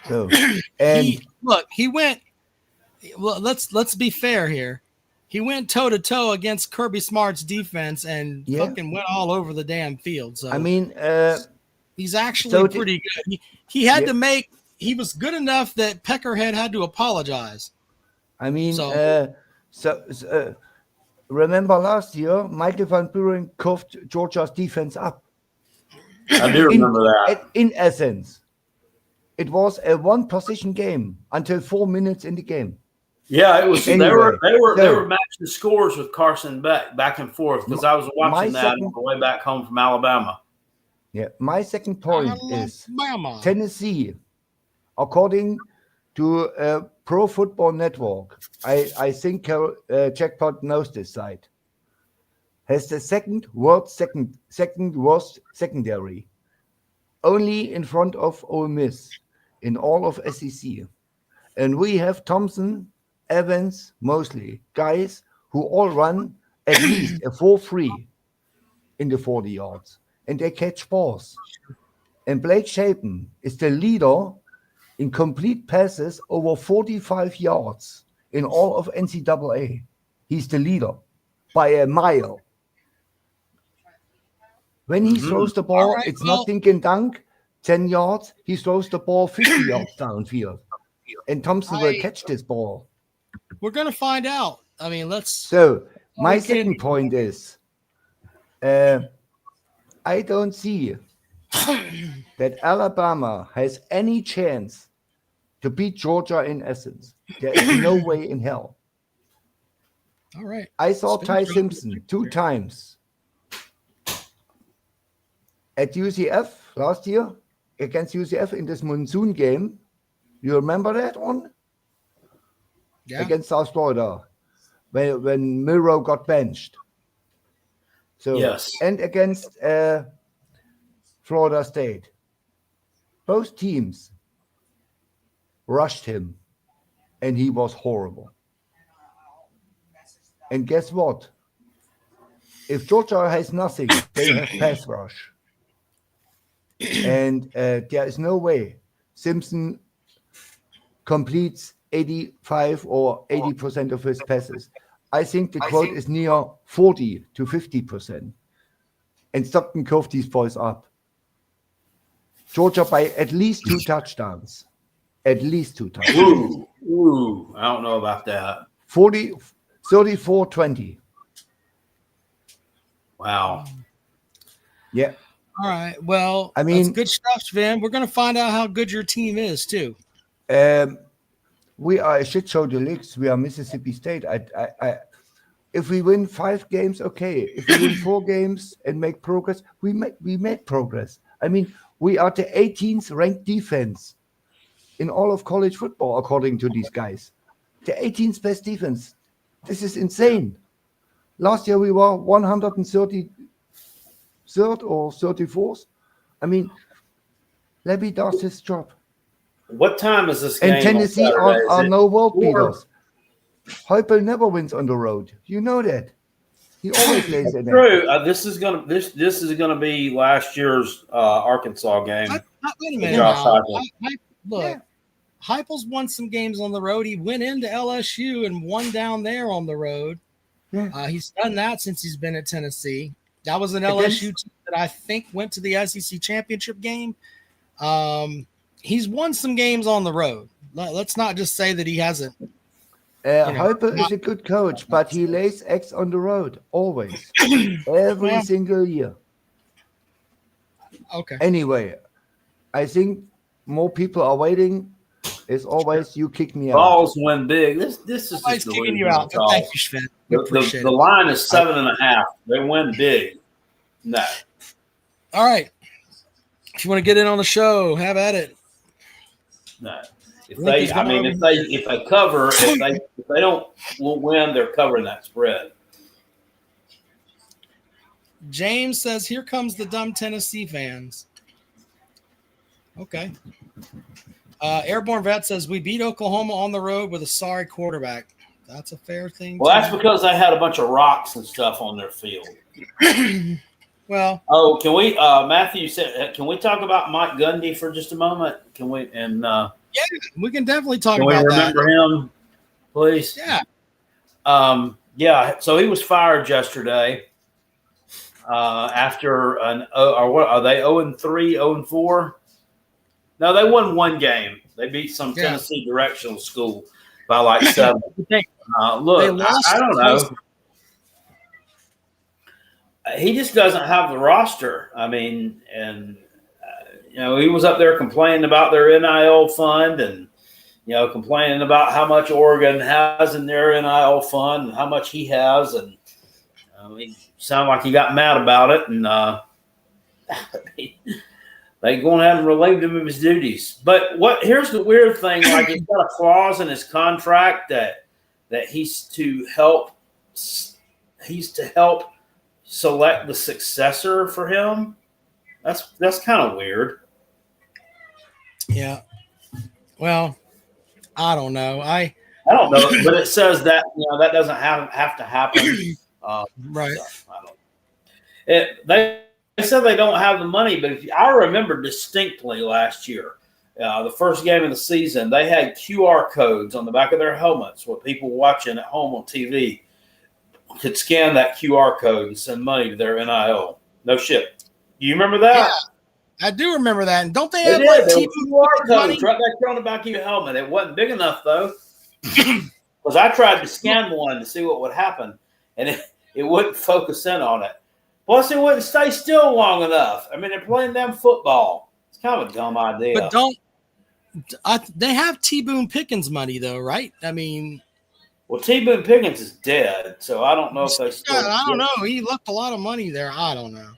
S4: So, and
S1: he went. Well, let's be fair here. He went toe to toe against Kirby Smart's defense and fucking went all over the damn field. So
S4: I mean,
S1: he's actually pretty good. He had to make. He was good enough that Peckerhead had to apologize.
S4: I mean, remember last year, Michael Van Buren coughed Georgia's defense up.
S2: I do remember that.
S4: In essence, it was a one-position game until 4 minutes in the game.
S2: Yeah, it was.
S4: Anyway,
S2: they were matching scores with Carson Beck back and forth because I was watching that on the way back home from Alabama.
S4: Yeah, my second point is Tennessee, according to Pro Football Network, I think Jackpot knows this site, has the second worst secondary, only in front of Ole Miss in all of SEC. And we have Thompson, Evans, Mosley, guys who all run at least a 4.3 in the 40 yards, and they catch balls. And Blake Shapen is the leader in complete passes over 45 yards in all of NCAA. He's the leader by a mile. When he throws the ball, it's not dink and dunk, 10 yards. He throws the ball 50 yards downfield. And Thompson will catch this ball.
S1: We're going to find out. I mean, let's.
S4: So, my second point is I don't see that Alabama has any chance to beat Georgia in essence. There is no way in hell.
S1: All right.
S4: I saw Ty Simpson 2 times at UCF last year against UCF in this monsoon game. You remember that one?
S1: Yeah.
S4: Against South Florida, when Miro got benched. So
S2: yes,
S4: and against Florida State, both teams rushed him, and he was horrible. And guess what? If Georgia has nothing, they have pass rush, and there is no way Simpson completes 85 or 80% of his passes. I think the quote is near 40 to 50%. And Stockton coughed these boys up. Georgia by at least 2 touchdowns. At least 2 touchdowns.
S2: Ooh, I don't know about that.
S4: 34-20.
S2: Wow.
S4: Yeah.
S1: All right. Well,
S4: I
S1: that's
S4: mean-
S1: good stuff, Sven. We're going to find out how good your team is, too.
S4: We are a shit show deluxe. We are Mississippi State. If we win 5 games, okay. If we win 4 games and make progress, we make progress. I mean, we are the 18th ranked defense in all of college football, according to these guys. The 18th best defense. This is insane. Last year we were 133rd or 34th. I mean, Levy does his job.
S2: What time is this game?
S4: And Tennessee
S2: on Saturday?
S4: are no world
S2: 4?
S4: beaters. Heupel never wins on the road. You know that. He always lays in there.
S2: True. This is gonna be last year's Arkansas game.
S1: Wait a minute.
S2: Josh
S1: Now.
S2: Heupel.
S1: Look, Heupel's won some games on the road. He went into LSU and won down there on the road.
S4: Yeah.
S1: He's done that since he's been at Tennessee. That was an
S4: Against-
S1: LSU team that I think went to the SEC championship game. He's won some games on the road. Let's not just say that he hasn't.
S4: Heupel is a good coach, but he lays eggs on the road always, every
S1: Yeah.
S4: single year.
S1: Okay.
S4: Anyway, I think more people are waiting. As always, you kick me out.
S2: Balls win big. This is
S1: Somebody's
S2: just
S1: kicking you
S2: delusional
S1: out.
S2: talk.
S1: Thank you, Sven. We appreciate
S2: The
S1: it.
S2: line is 7.5. They win big. No.
S1: All right. If you want to get in on the show, have at it.
S2: No. If
S1: Link is
S2: they,
S1: going over
S2: if they cover, if they don't win, they're covering that spread.
S1: James says, "Here comes the dumb Tennessee fans." Okay. Airborne Vet says, "We beat Oklahoma on the road with a sorry quarterback." That's a fair thing.
S2: Well, that's because they had a bunch of rocks and stuff on their field.
S1: Well,
S2: Oh, can we? Matthew said, "Can we talk about Mike Gundy for just a moment? Can we? And
S1: we can definitely talk
S2: can we
S1: about that.
S2: remember him, please?"
S1: Yeah.
S2: Yeah. So he was fired yesterday. After or what are they? 0-3, 0-4. No, they won one game. They beat some
S1: Yeah.
S2: Tennessee directional school by like 7.
S1: They
S2: Look,
S1: lost
S2: I don't know. He just doesn't have the roster. I mean, and he was up there complaining about their NIL fund, and complaining about how much Oregon has in their NIL fund and how much he has, and he sounded like he got mad about it, and they go ahead and relieved him of his duties. But here's the weird thing: like he's got a clause in his contract that he's to help select the successor for him. That's kind of weird.
S1: Yeah. Well, I don't know.
S2: I don't know, but it says that that doesn't have to happen.
S1: Right.
S2: So, I don't. They said they don't have the money, but I remember distinctly last year, the first game of the season, they had QR codes on the back of their helmets where people watching at home on TV could scan that QR code and send money to their NIL. No shit. Do you remember that?
S1: Yeah, I do remember that. And don't they
S2: They
S1: have
S2: did.
S1: like
S2: There
S1: TV
S2: were QR
S1: money?
S2: codes right back there on the back of your helmet. It wasn't big enough though, because I tried to scan one to see what would happen, and it wouldn't focus in on it. Plus, it wouldn't stay still long enough. I mean, they're playing them football. It's kind of a dumb idea.
S1: But they have T. Boone Pickens money though, right? I mean,
S2: Well, T. Boone Pickens is dead, so I don't know if they still.
S1: I don't know. He left a lot of money there. I don't know.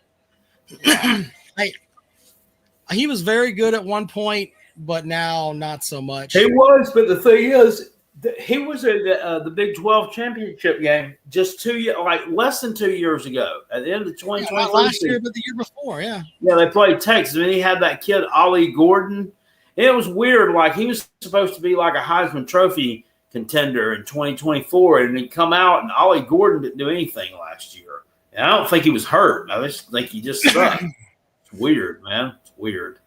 S1: He was very good at one point, but now not so much.
S2: He was, but the thing is, he was at the Big 12 championship game just less than 2 years ago, at the end of the 2023
S1: not last year, but the year before. Yeah.
S2: Yeah, they played Texas, and he had that kid Ollie Gordon. And it was weird. Like he was supposed to be like a Heisman Trophy contender in 2024, and he'd come out, and Ollie Gordon didn't do anything last year. And I don't think he was hurt. I just think he just sucked. It's weird, man. It's weird.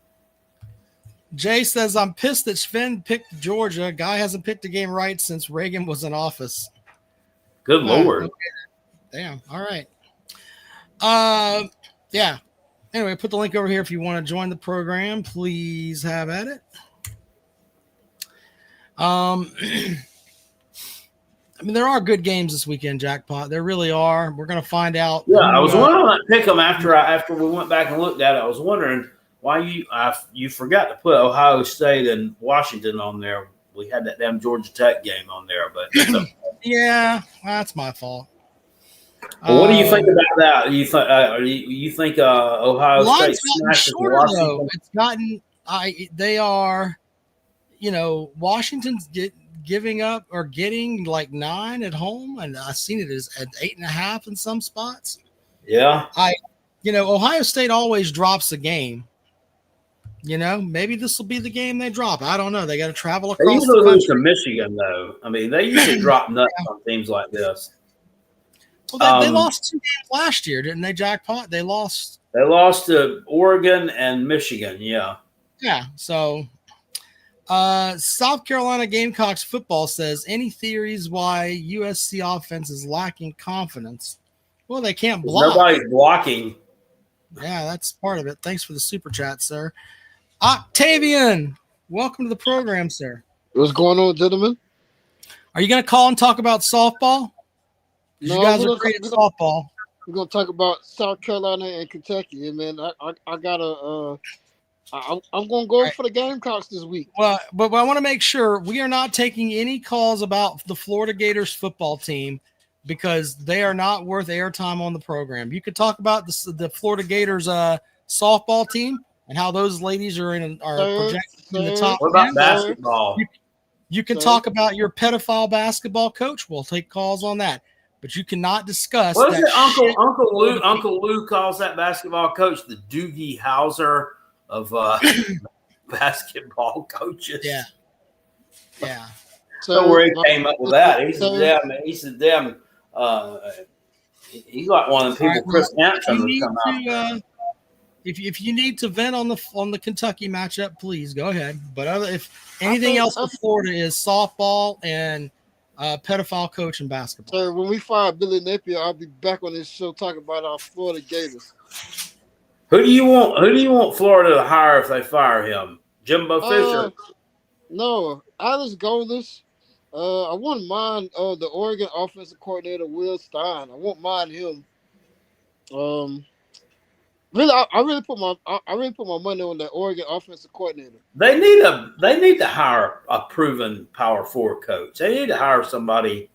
S1: Jay says, "I'm pissed that Sven picked Georgia. Guy hasn't picked a game right since Reagan was in office."
S2: Good Lord.
S1: Okay. Damn. All right. Yeah. Anyway, put the link over here if you want to join the program. Please have at it. I mean, there are good games this weekend, Jackpot. There really are. We're going to find out.
S2: Yeah, I was wondering about pick them after we went back and looked at it. I was wondering why you forgot to put Ohio State and Washington on there. We had that damn Georgia Tech game on there, but
S1: yeah, that's my fault.
S2: Well, what do you think about that? You think Ohio State smashes Washington?
S1: Though. It's gotten they are, Washington's giving up or getting like 9 at home, and I've seen it as at 8.5 in some spots.
S2: Yeah,
S1: Ohio State always drops a game. Maybe this will be the game they drop. I don't know. They got to travel across.
S2: They usually lose to Michigan, though. I mean, they usually drop nuts on teams like this.
S1: Well, they lost 2 games last year, didn't they, Jackpot? They lost.
S2: They lost to Oregon and Michigan. Yeah.
S1: Yeah. So, South Carolina Gamecocks football says any theories why USC offense is lacking confidence? Well, they can't block.
S2: Nobody's blocking.
S1: Yeah, that's part of it. Thanks for the super chat, sir. Octavian, welcome to the program, sir.
S5: What's going on, gentlemen?
S1: Are you going to call and talk about softball?
S5: No,
S1: you guys are great at softball.
S5: We're going to talk about South Carolina and Kentucky. And, man, I got to I'm going to go for the Gamecocks this week.
S1: Well, but I want to make sure we are not taking any calls about the Florida Gators football team because they are not worth airtime on the program. You could talk about the Florida Gators softball team and how those ladies are projected in the top.
S2: What about basketball?
S1: You can talk about your pedophile basketball coach. We'll take calls on that, but you cannot discuss.
S2: What is it? Uncle Lou calls that basketball coach the Doogie Howser of basketball coaches.
S1: Yeah. Yeah.
S2: So where he came up with that. He's like one of the people Chris Hampton would come out.
S1: If you need to vent on the Kentucky matchup, please go ahead. But if anything else for Florida is softball and pedophile coach in basketball.
S5: Sir, when we fire Billy Napier, I'll be back on this show talking about our Florida Gators.
S2: Who do you want Florida to hire if they fire him? Jimbo Fisher?
S5: No, Alice Golders. I wouldn't mind the Oregon offensive coordinator Will Stein. I won't mind him. Really, I really put my money on that Oregon offensive coordinator.
S2: They need to hire a proven Power 4 coach. They need to hire somebody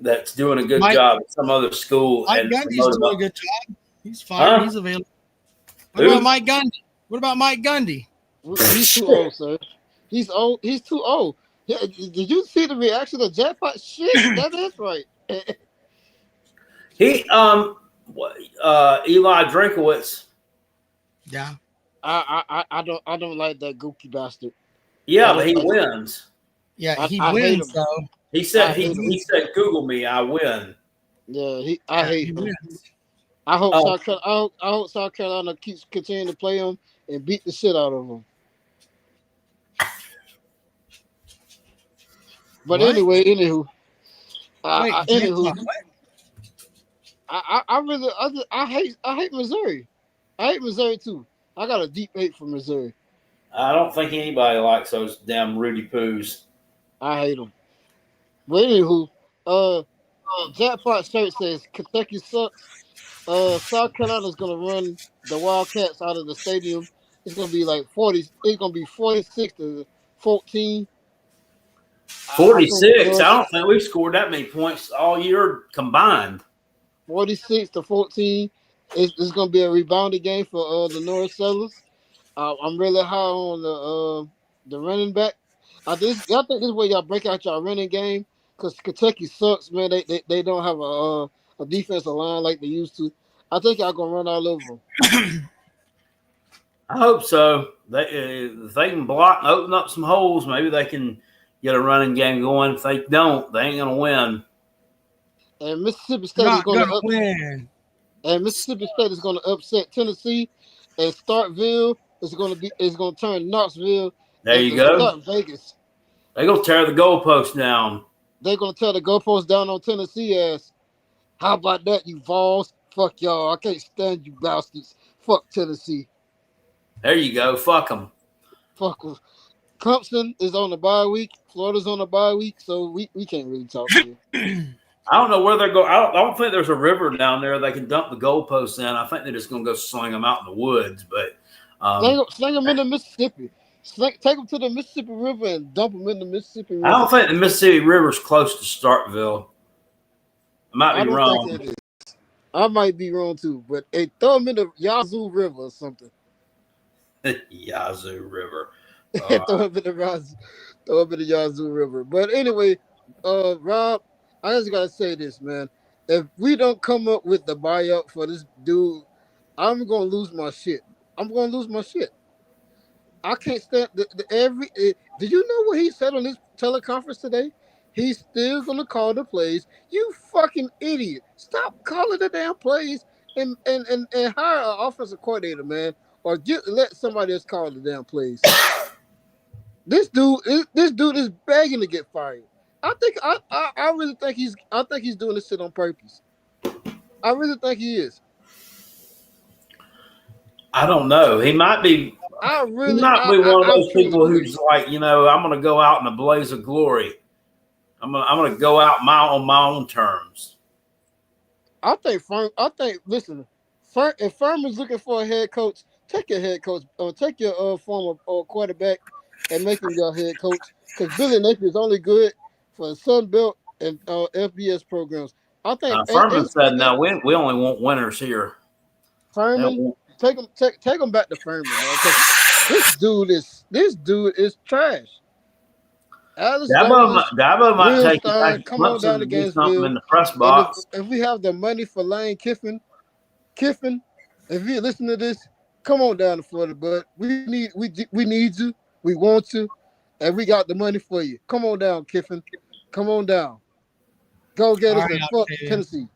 S2: that's doing a good job at some other school.
S1: Mike Gundy's doing a good job. He's fine. He's available. What about Mike Gundy?
S5: He's too old, sir. He's old. He's too old. Yeah, did you see the reaction of Jackpot? Shit, that is right.
S2: Eli Drinkowitz.
S1: Yeah.
S5: I don't like that goofy bastard.
S2: Yeah, but he wins.
S1: Yeah, he wins though.
S2: He said Google me, I win.
S5: Yeah, I hate him.
S1: Wins.
S5: I hope South Carolina keeps continuing to play him and beat the shit out of him. But anywho, I hate Missouri. I hate Missouri too. I got a deep hate for Missouri.
S2: I don't think anybody likes those damn Rudy Poos.
S5: I hate them. But anywho, Jackpot shirt says Kentucky sucks. South Carolina's gonna run the Wildcats out of the stadium. It's gonna be like 40. It's gonna be 46-14.
S2: 46. I don't think we've scored that many points all year combined.
S5: 46-14. It's going to be a rebounding game for the North Sellers. I'm really high on the running back. I think this is where y'all break out y'all running game because Kentucky sucks, man. They don't have a defensive line like they used to. I think y'all going to run all over them.
S2: I hope so. If they can block and open up some holes, maybe they can get a running game going. If they don't, they ain't going to win.
S5: And Mississippi State is going to win. And Mississippi State is going to upset Tennessee, and Starkville is going to turn Knoxville.
S2: There you go.
S5: Vegas.
S2: They're going to tear the goalpost down.
S5: They're going to tear the goalpost down on Tennessee ass. How about that, you Vols? Fuck y'all. I can't stand you bastards. Fuck Tennessee.
S2: There you go. Fuck them.
S5: Fuck them. Clemson is on the bye week. Florida's on the bye week, so we can't really talk here.
S2: I don't know where they're going. I don't think there's a river down there they can dump the goalposts in. I think they're just going to go sling them out in the woods. But
S5: sling them in the Mississippi. Take them to the Mississippi River and dump them in the Mississippi River.
S2: I don't think the Mississippi River's close to Starkville. I might be wrong.
S5: Think it is. I might be wrong too, but hey, throw them in the Yazoo River or something.
S2: Yazoo River.
S5: Throw them in the Yazoo River. But anyway, Rob, I just gotta say this, man. If we don't come up with the buyout for this dude, I'm gonna lose my shit. I can't stand did you know what he said on his teleconference today? He's still gonna call the plays. You fucking idiot! Stop calling the damn plays and hire an offensive coordinator, man, or let somebody else call the damn plays. This dude is begging to get fired. I really think he's doing this shit on purpose. I really think he is.
S2: I don't know. He might be. He might be one of those people who's like, I'm going to go out in a blaze of glory. I'm going to go out on my own terms.
S5: Listen, if Furman's looking for a head coach, take your head coach, take your former quarterback and make him your head coach. Because Billy Napier is only good for Sun Belt and FBS programs. I think
S2: Furman said, "No, we only want winners here."
S5: Furman, take him back to Furman, man. This dude is trash.
S2: Dabo might take you back to Clemson to do something in the press box.
S5: If we have the money for Lane Kiffin, if you listen to this, come on down to Florida, bud. We need you. We want you, and we got the money for you. Come on down, Kiffin. Come on down. Go get us in Tennessee.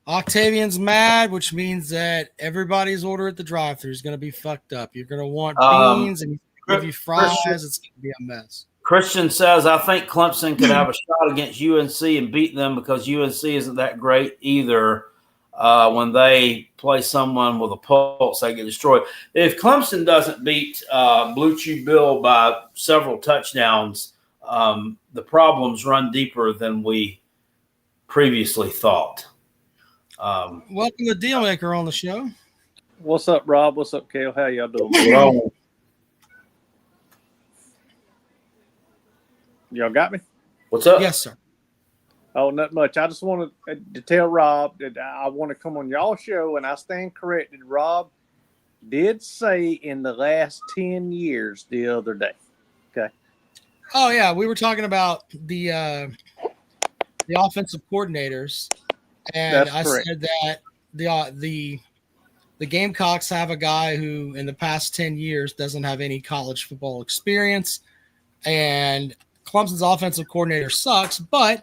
S1: Octavian's mad, which means that everybody's order at the drive-thru is going to be fucked up. You're going to want beans and give you fries. It's going to be a mess.
S2: Christian says, I think Clemson could have a shot against UNC and beat them because UNC isn't that great either. When they play someone with a pulse, they get destroyed. If Clemson doesn't beat Blue Chew Bill by several touchdowns, the problems run deeper than we previously thought.
S1: Welcome to Dealmaker on the show.
S6: What's up, Rob? What's up, Kale? How y'all doing? Y'all got me?
S2: What's up?
S1: Yes, sir.
S6: Oh, not much. I just wanted to tell Rob that I want to come on y'all show, and I stand corrected. Rob did say in the last 10 years the other day. Okay.
S1: Oh, yeah. We were talking about the offensive coordinators, and I said that the Gamecocks have a guy who in the past 10 years doesn't have any college football experience, and Clemson's offensive coordinator sucks, but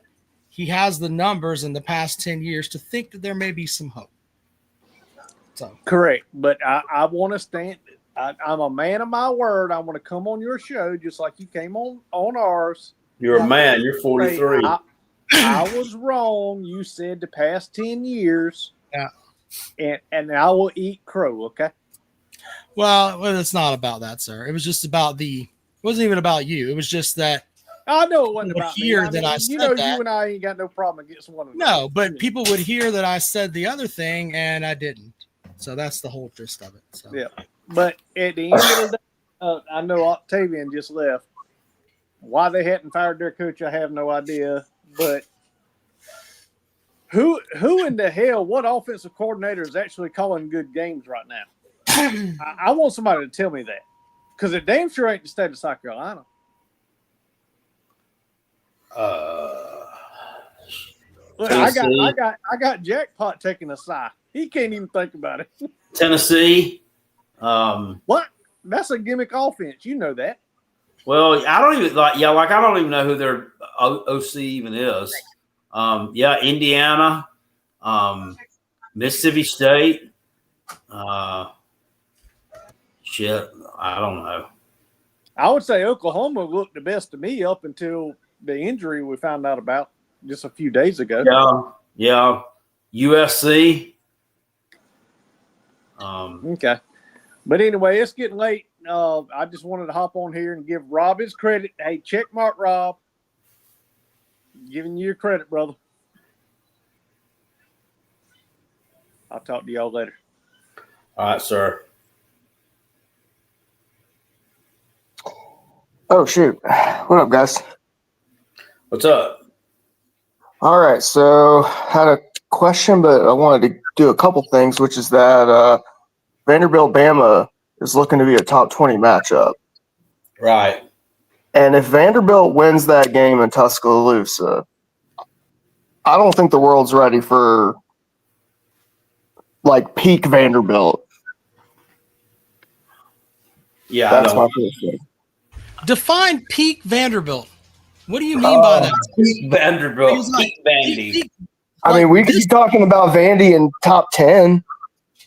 S1: he has the numbers in the past 10 years to think that there may be some hope. So
S6: correct, but I want to stand. I'm a man of my word. I want to come on your show just like you came on ours.
S2: You're a man. You're 43.
S6: I was wrong. You said the past 10 years.
S1: Yeah.
S6: And I will eat crow, okay?
S1: Well, it's not about that, sir. It was just about it wasn't even about you. It was just that
S6: I know it wasn't about
S1: hear
S6: me.
S1: that I said
S6: you and I ain't got no problem against one of them.
S1: No, but people would hear that I said the other thing and I didn't. So that's the whole gist of it. So.
S6: Yeah. But at the end of the day, I know Octavian just left. Why they hadn't fired their coach, I have no idea. But who in the hell, what offensive coordinator is actually calling good games right now? I want somebody to tell me that. Because it damn sure ain't the state of South Carolina. Look, I got Jackpot taking a sigh. He can't even think about it.
S2: Tennessee.
S6: What? That's a gimmick offense. You know that.
S2: Well, I don't even I don't even know who their OC even is. Indiana, Mississippi State. Shit, I don't know.
S6: I would say Oklahoma looked the best to me up until the injury we found out about just a few days ago.
S2: Yeah. USC.
S6: Okay. But anyway, it's getting late. I just wanted to hop on here and give Rob his credit. Hey, check mark, Rob. Giving you your credit, brother. I'll talk to y'all later.
S2: All right, sir.
S7: Oh, shoot. What up, guys?
S2: What's up?
S7: All right. So had a question, but I wanted to do a couple things, which is that Vanderbilt-Bama is looking to be a top 20 matchup.
S2: Right.
S7: And if Vanderbilt wins that game in Tuscaloosa, I don't think the world's ready for like peak Vanderbilt.
S2: Yeah,
S7: That's
S2: I
S7: my
S2: don't.
S7: first thing.
S1: Define peak Vanderbilt. What do you mean by that?
S2: Pete Vanderbilt.
S1: He's like,
S2: Pete Vandy.
S1: peak-
S7: I mean, we could be talking about Vandy in top 10.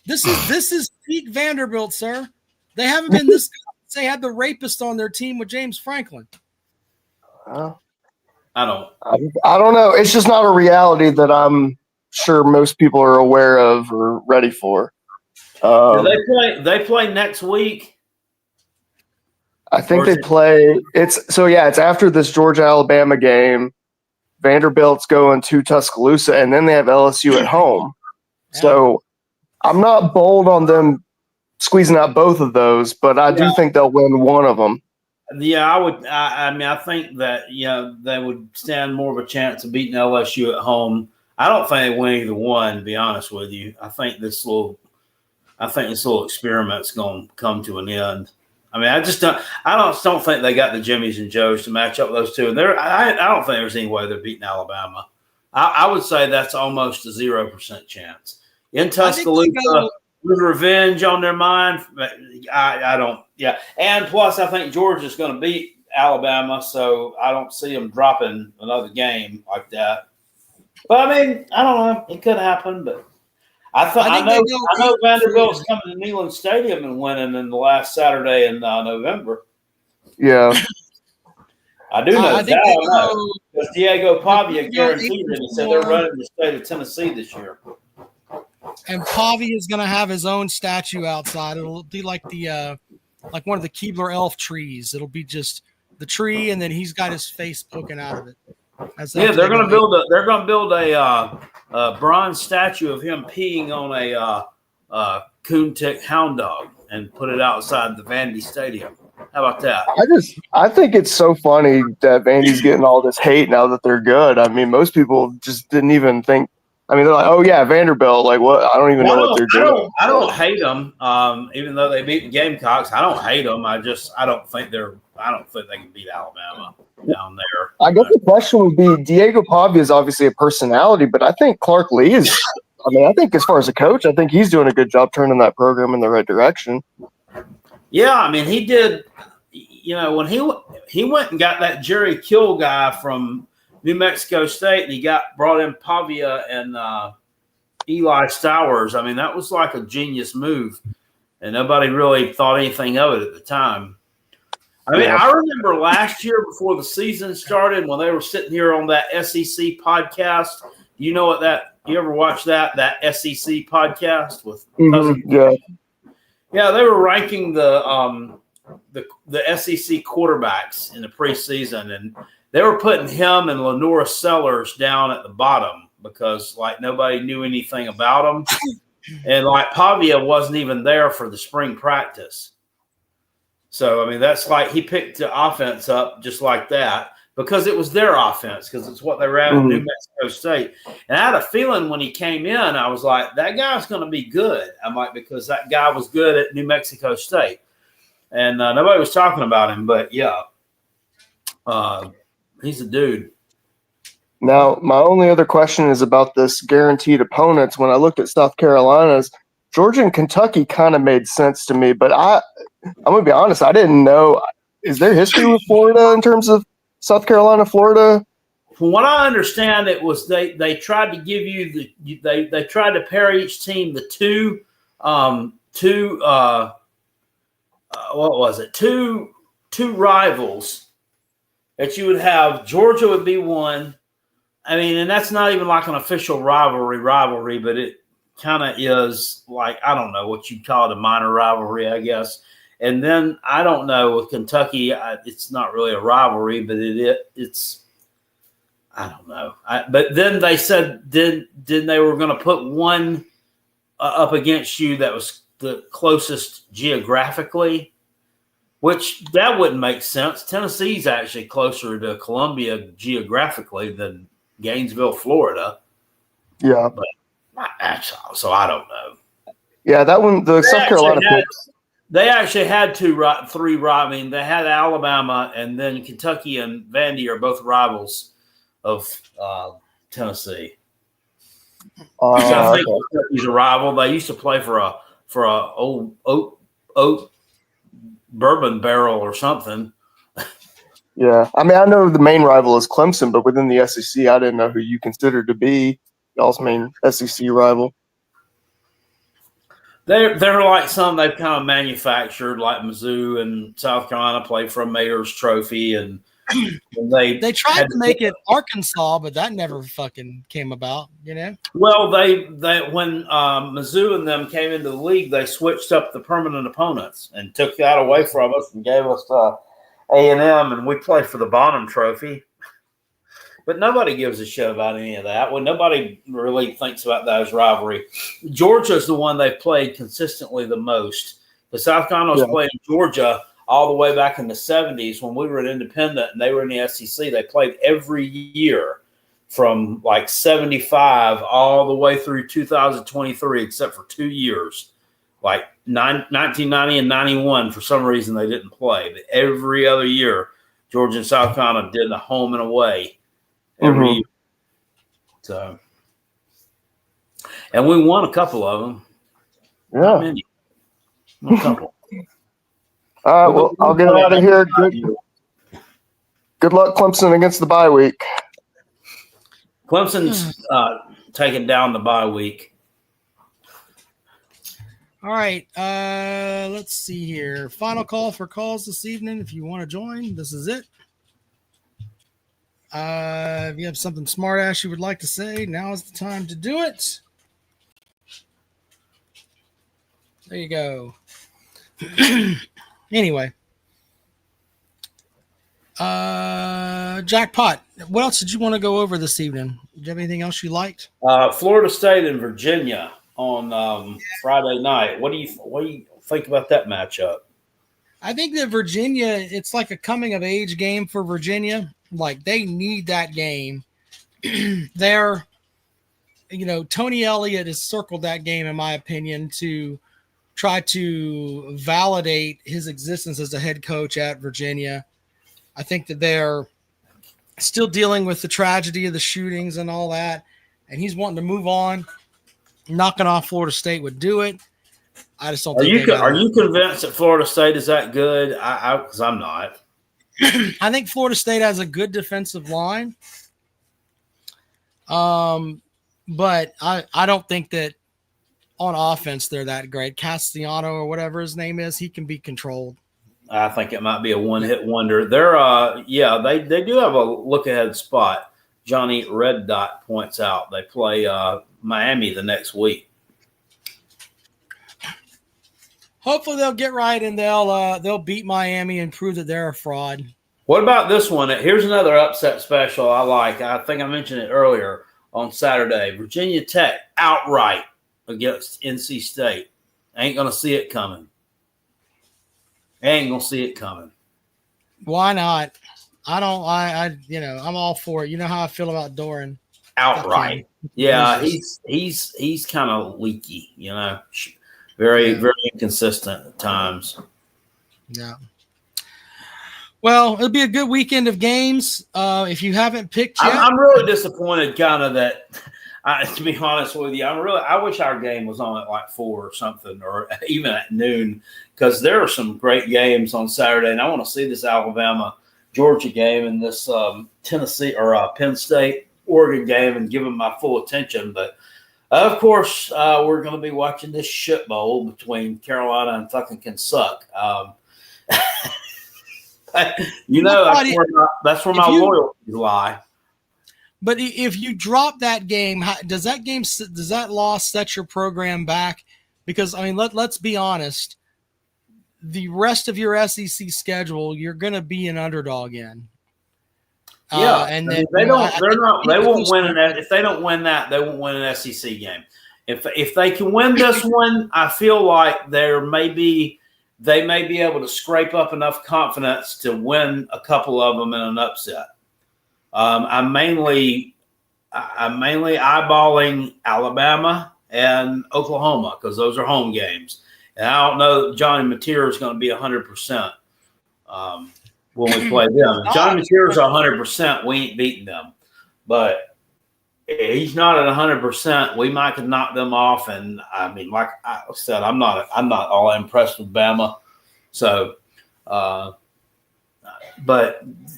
S1: This is peak Vanderbilt, sir. They haven't been this good since they had the rapist on their team with James Franklin.
S7: Uh,
S2: I don't.
S7: I don't know. It's just not a reality that I'm sure most people are aware of or ready for.
S2: Do they play next week?
S7: I think
S2: Or is
S7: they play. It's after this Georgia-Alabama game. Vanderbilt's going to Tuscaloosa, and then they have LSU at home. So I'm not bold on them squeezing out both of those, but I do think they'll win one of them.
S2: Yeah, I would. I mean, I think that they would stand more of a chance of beating LSU at home. I don't think they win either one. To be honest with you, I think this little experiment's going to come to an end. I mean, I don't think they got the Jimmies and Joes to match up those two. And I don't think there's any way they're beating Alabama. I would say that's almost a 0% chance. In Tuscaloosa, with revenge on their mind, I don't. Yeah, and plus, I think Georgia's going to beat Alabama, so I don't see them dropping another game like that. But I mean, I don't know. It could happen, but I know Vanderbilt's coming to Neyland Stadium and winning in the last Saturday in November.
S7: Yeah.
S2: I do know
S1: I think
S2: that. Because Diego Pavia guaranteed it. He said they're running the state of Tennessee this year.
S1: And Pavia is going to have his own statue outside. It'll be like like one of the Keebler elf trees. It'll be just the tree, and then he's got his face poking out of it.
S2: They're going to build a bronze statue of him peeing on a coon-tick hound dog and put it outside the Vandy Stadium. How about that?
S7: I think it's so funny that Vandy's getting all this hate now that they're good. I mean, most people just didn't even think. I mean, they're like, "Oh yeah, Vanderbilt." Like, what? I don't even know what they're doing.
S2: I don't hate them, even though they beat the Gamecocks. I don't hate them. I don't think they can beat Alabama down there.
S7: I guess the question would be: Diego Pavia is obviously a personality, but I think Clark Lee is. I mean, I think as far as a coach, I think he's doing a good job turning that program in the right direction.
S2: Yeah, I mean, he did. When he went and got that Jerry Kill guy from New Mexico State, and he brought in Pavia and Eli Stowers. I mean, that was like a genius move, and nobody really thought anything of it at the time. I mean, I remember last year before the season started when they were sitting here on that SEC podcast. You know what you ever watch that SEC podcast with
S7: Yeah,
S2: they were ranking the SEC quarterbacks in the preseason, and they were putting him and Lenora Sellers down at the bottom because like nobody knew anything about them, and like Pavia wasn't even there for the spring practice. So I mean, that's like he picked the offense up just like that because it was their offense because it's what they ran in New Mexico State. And I had a feeling when he came in, I was like, that guy's going to be good. I'm like, because that guy was good at New Mexico State. And nobody was talking about him, but yeah, he's a dude.
S7: Now, my only other question is about this guaranteed opponents. When I looked at South Carolina's, Georgia and Kentucky kind of made sense to me, but I'm going to be honest, I didn't know. Is there history with Florida in terms of South Carolina, Florida?
S2: From what I understand, it was they tried to give you they tried to pair each team the two rivals that you would have. Georgia would be one. I mean, and that's not even like an official rivalry, but it kind of is like, I don't know what you'd call it, a minor rivalry, I guess. And then I don't know with Kentucky, it's not really a rivalry, but it's I don't know. But then they said then they were going to put one up against you that was the closest geographically, which that wouldn't make sense. Tennessee's actually closer to Columbia geographically than Gainesville, Florida.
S7: Yeah.
S2: But so I don't know.
S7: Yeah, that one, the South Carolina picks.
S2: They actually had three. I mean, they had Alabama, and then Kentucky and Vandy are both rivals of Tennessee. I think Kentucky's a rival. They used to play for a old oak bourbon barrel or something.
S7: Yeah, I mean, I know the main rival is Clemson, but within the SEC, I didn't know who you considered to be y'all's main SEC rival.
S2: They're like some they've kind of manufactured, like Mizzou and South Carolina play for a Mayor's Trophy, and they
S1: tried to make it Arkansas, but that never fucking came about, you know.
S2: Well, they when Mizzou and them came into the league, they switched up the permanent opponents and took that away from us and gave us A&M, and we play for the Bonham Trophy. But nobody gives a shit about any of that. Well, nobody really thinks about that as rivalry. Georgia's the one they've played consistently the most. The South Carolina was playing Georgia all the way back in the 70s when we were an independent and they were in the SEC. They played every year from like 75 all the way through 2023, except for 2 years. Like 1990 and 91, for some reason they didn't play. But every other year, Georgia and South Carolina did a home and away. Every year. So, and we won a couple of them.
S7: Yeah.
S2: Not many. A couple.
S7: All right, well, I'll get out of here. Good luck, Clemson, against the bye week.
S2: Clemson's taking down the bye week.
S1: All right. Let's see here. Final call for calls this evening. If you want to join, this is it. If you have something smart ass you would like to say, now is the time to do it. There you go. Anyway. Jackpot. What else did you want to go over this evening? Did you have anything else you liked?
S2: Florida State and Virginia on Friday night. What do you think about that matchup?
S1: I think that Virginia, it's like a coming of age game for Virginia. Like they need that game. They're, Tony Elliott has circled that game, in my opinion, to try to validate his existence as a head coach at Virginia. I think that they're still dealing with the tragedy of the shootings and all that, and he's wanting to move on. Knocking off Florida State would do it. I just don't think.
S2: Are you convinced that Florida State is that good? Because I'm not.
S1: I think Florida State has a good defensive line. But I don't think that on offense they're that great. Castellano or whatever his name is, he can be controlled.
S2: I think it might be a one-hit wonder. They're they do have a look-ahead spot. Johnny Red Dot points out they play Miami the next week.
S1: Hopefully they'll get right and they'll beat Miami and prove that they're a fraud.
S2: What about this one? Here's another upset special I like. I think I mentioned it earlier on Saturday. Virginia Tech outright against NC State. Ain't gonna see it coming. Why
S1: not? I'm all for it. You know how I feel about Doran.
S2: Outright. Yeah, he's kind of leaky, very inconsistent at times.
S1: Yeah. Well, it'll be a good weekend of games. If you haven't picked yet,
S2: I'm really disappointed. Kind of that. To be honest with you, I wish our game was on at like 4 or something, or even at noon, because there are some great games on Saturday, and I want to see this Alabama Georgia game and this Tennessee or Penn State Oregon game and give them my full attention. But of course, we're going to be watching this shit bowl between Carolina and fucking Kentucky. That's where my loyalties lie.
S1: But if you drop that game, does that loss set your program back? Because let's be honest, the rest of your SEC schedule, you're going to be an underdog in.
S2: Yeah,
S1: and
S2: I
S1: then
S2: mean,
S1: I think
S2: they won't win an. If they don't win that, they won't win an SEC game. If they can win this one, I feel like they may be able to scrape up enough confidence to win a couple of them in an upset. I'm mainly eyeballing Alabama and Oklahoma because those are home games, and I don't know that Johnny Mateer is going to be 100%. When we play them, if Johnny Mateer's 100%, we ain't beating them. But if he's not at 100%, we might could knock them off. And I mean, like I said, I'm not all impressed with Bama. So, but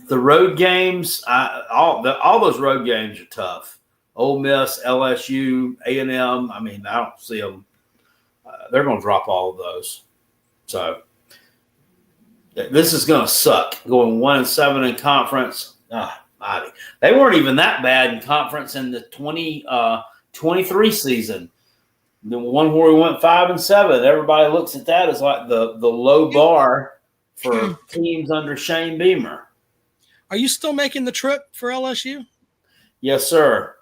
S2: the road games, all those road games are tough. Ole Miss, LSU, A&M. I mean, I don't see them. They're going to drop all of those. So. This is going to suck. Going 1-7 in conference. They weren't even that bad in conference in the 2023 season. The one where we went 5-7. Everybody looks at that as like the low bar for teams under Shane Beamer.
S1: Are you still making the trip for LSU?
S2: Yes, sir.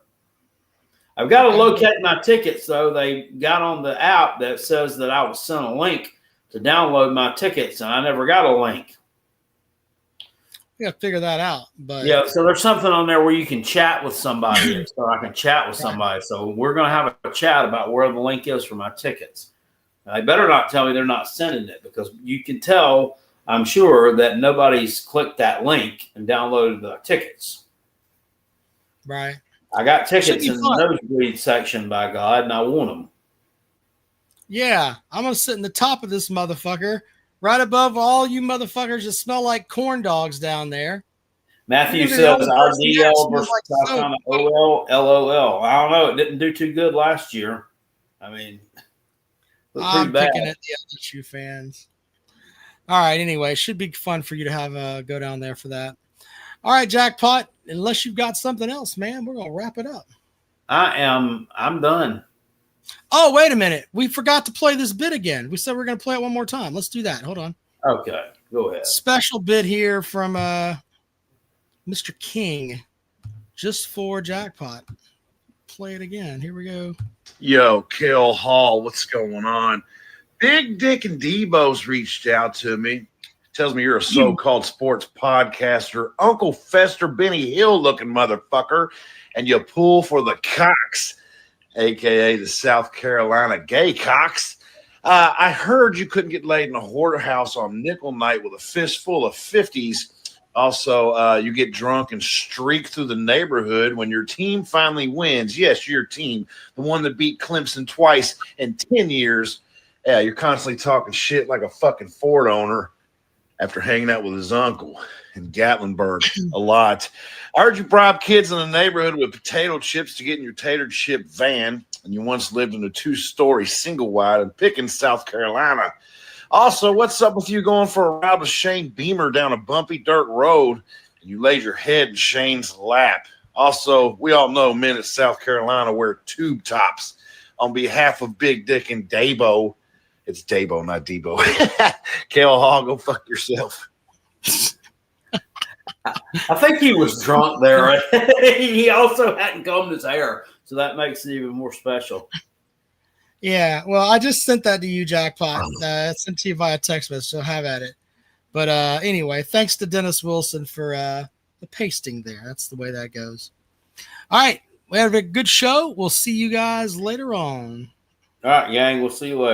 S2: I've got to locate my tickets, though. They got on the app that says that I was sent a link to download my tickets, and I never got a link.
S1: We got to figure that out. But
S2: yeah, so there's something on there where you can chat with somebody, so I can chat with somebody. So we're going to have a chat about where the link is for my tickets. They better not tell me they're not sending it because you can tell, I'm sure, that nobody's clicked that link and downloaded the tickets.
S1: Right.
S2: I got tickets in the nosebleed section, by God, and I want them.
S1: Yeah, I'm going to sit in the top of this motherfucker, right above all you motherfuckers that smell like corn dogs down there.
S2: Matthew says our DL versus South Carolina OL, LOL. I don't know. It didn't do too good last year. I mean,
S1: I'm picking at the LSU fans. All right, anyway, should be fun for you to have go down there for that. All right, Jackpot, unless you've got something else, man, we're going to wrap it up.
S2: I'm done.
S1: Oh, wait a minute. We forgot to play this bit again. We said we are going to play it one more time. Let's do that. Hold on.
S2: Okay, go ahead.
S1: Special bit here from Mr. King, just for Jackpot. Play it again. Here we go.
S3: Yo, Kale Hall, what's going on? Big Dick and Debo's reached out to me. Tells me you're a so-called sports podcaster, Uncle Fester Benny Hill looking motherfucker, and you pull for the Cox, a.k.a. the South Carolina Gaycocks. I heard you couldn't get laid in a whorehouse on nickel night with a fistful of 50s. Also, you get drunk and streak through the neighborhood when your team finally wins. Yes, your team, the one that beat Clemson twice in 10 years. Yeah, you're constantly talking shit like a fucking Ford owner after hanging out with his uncle in Gatlinburg a lot. I heard you bribe kids in the neighborhood with potato chips to get in your tater chip van, and you once lived in a 2-story single wide in Pickens, South Carolina. Also, what's up with you going for a ride with Shane Beamer down a bumpy dirt road, and you laid your head in Shane's lap? Also, we all know men at South Carolina wear tube tops. On behalf of Big Dick and Dabo, it's Dabo, not Debo. Kale Hall, go fuck yourself.
S2: I think he was drunk there. He also hadn't combed his hair, so that makes it even more special.
S1: Yeah, well, I just sent that to you, Jackpot. I sent to you via text message, so have at it. But anyway, thanks to Dennis Wilson for the pasting there. That's the way that goes. All right, we had a good show. We'll see you guys later on.
S2: All right, gang, we'll see you later.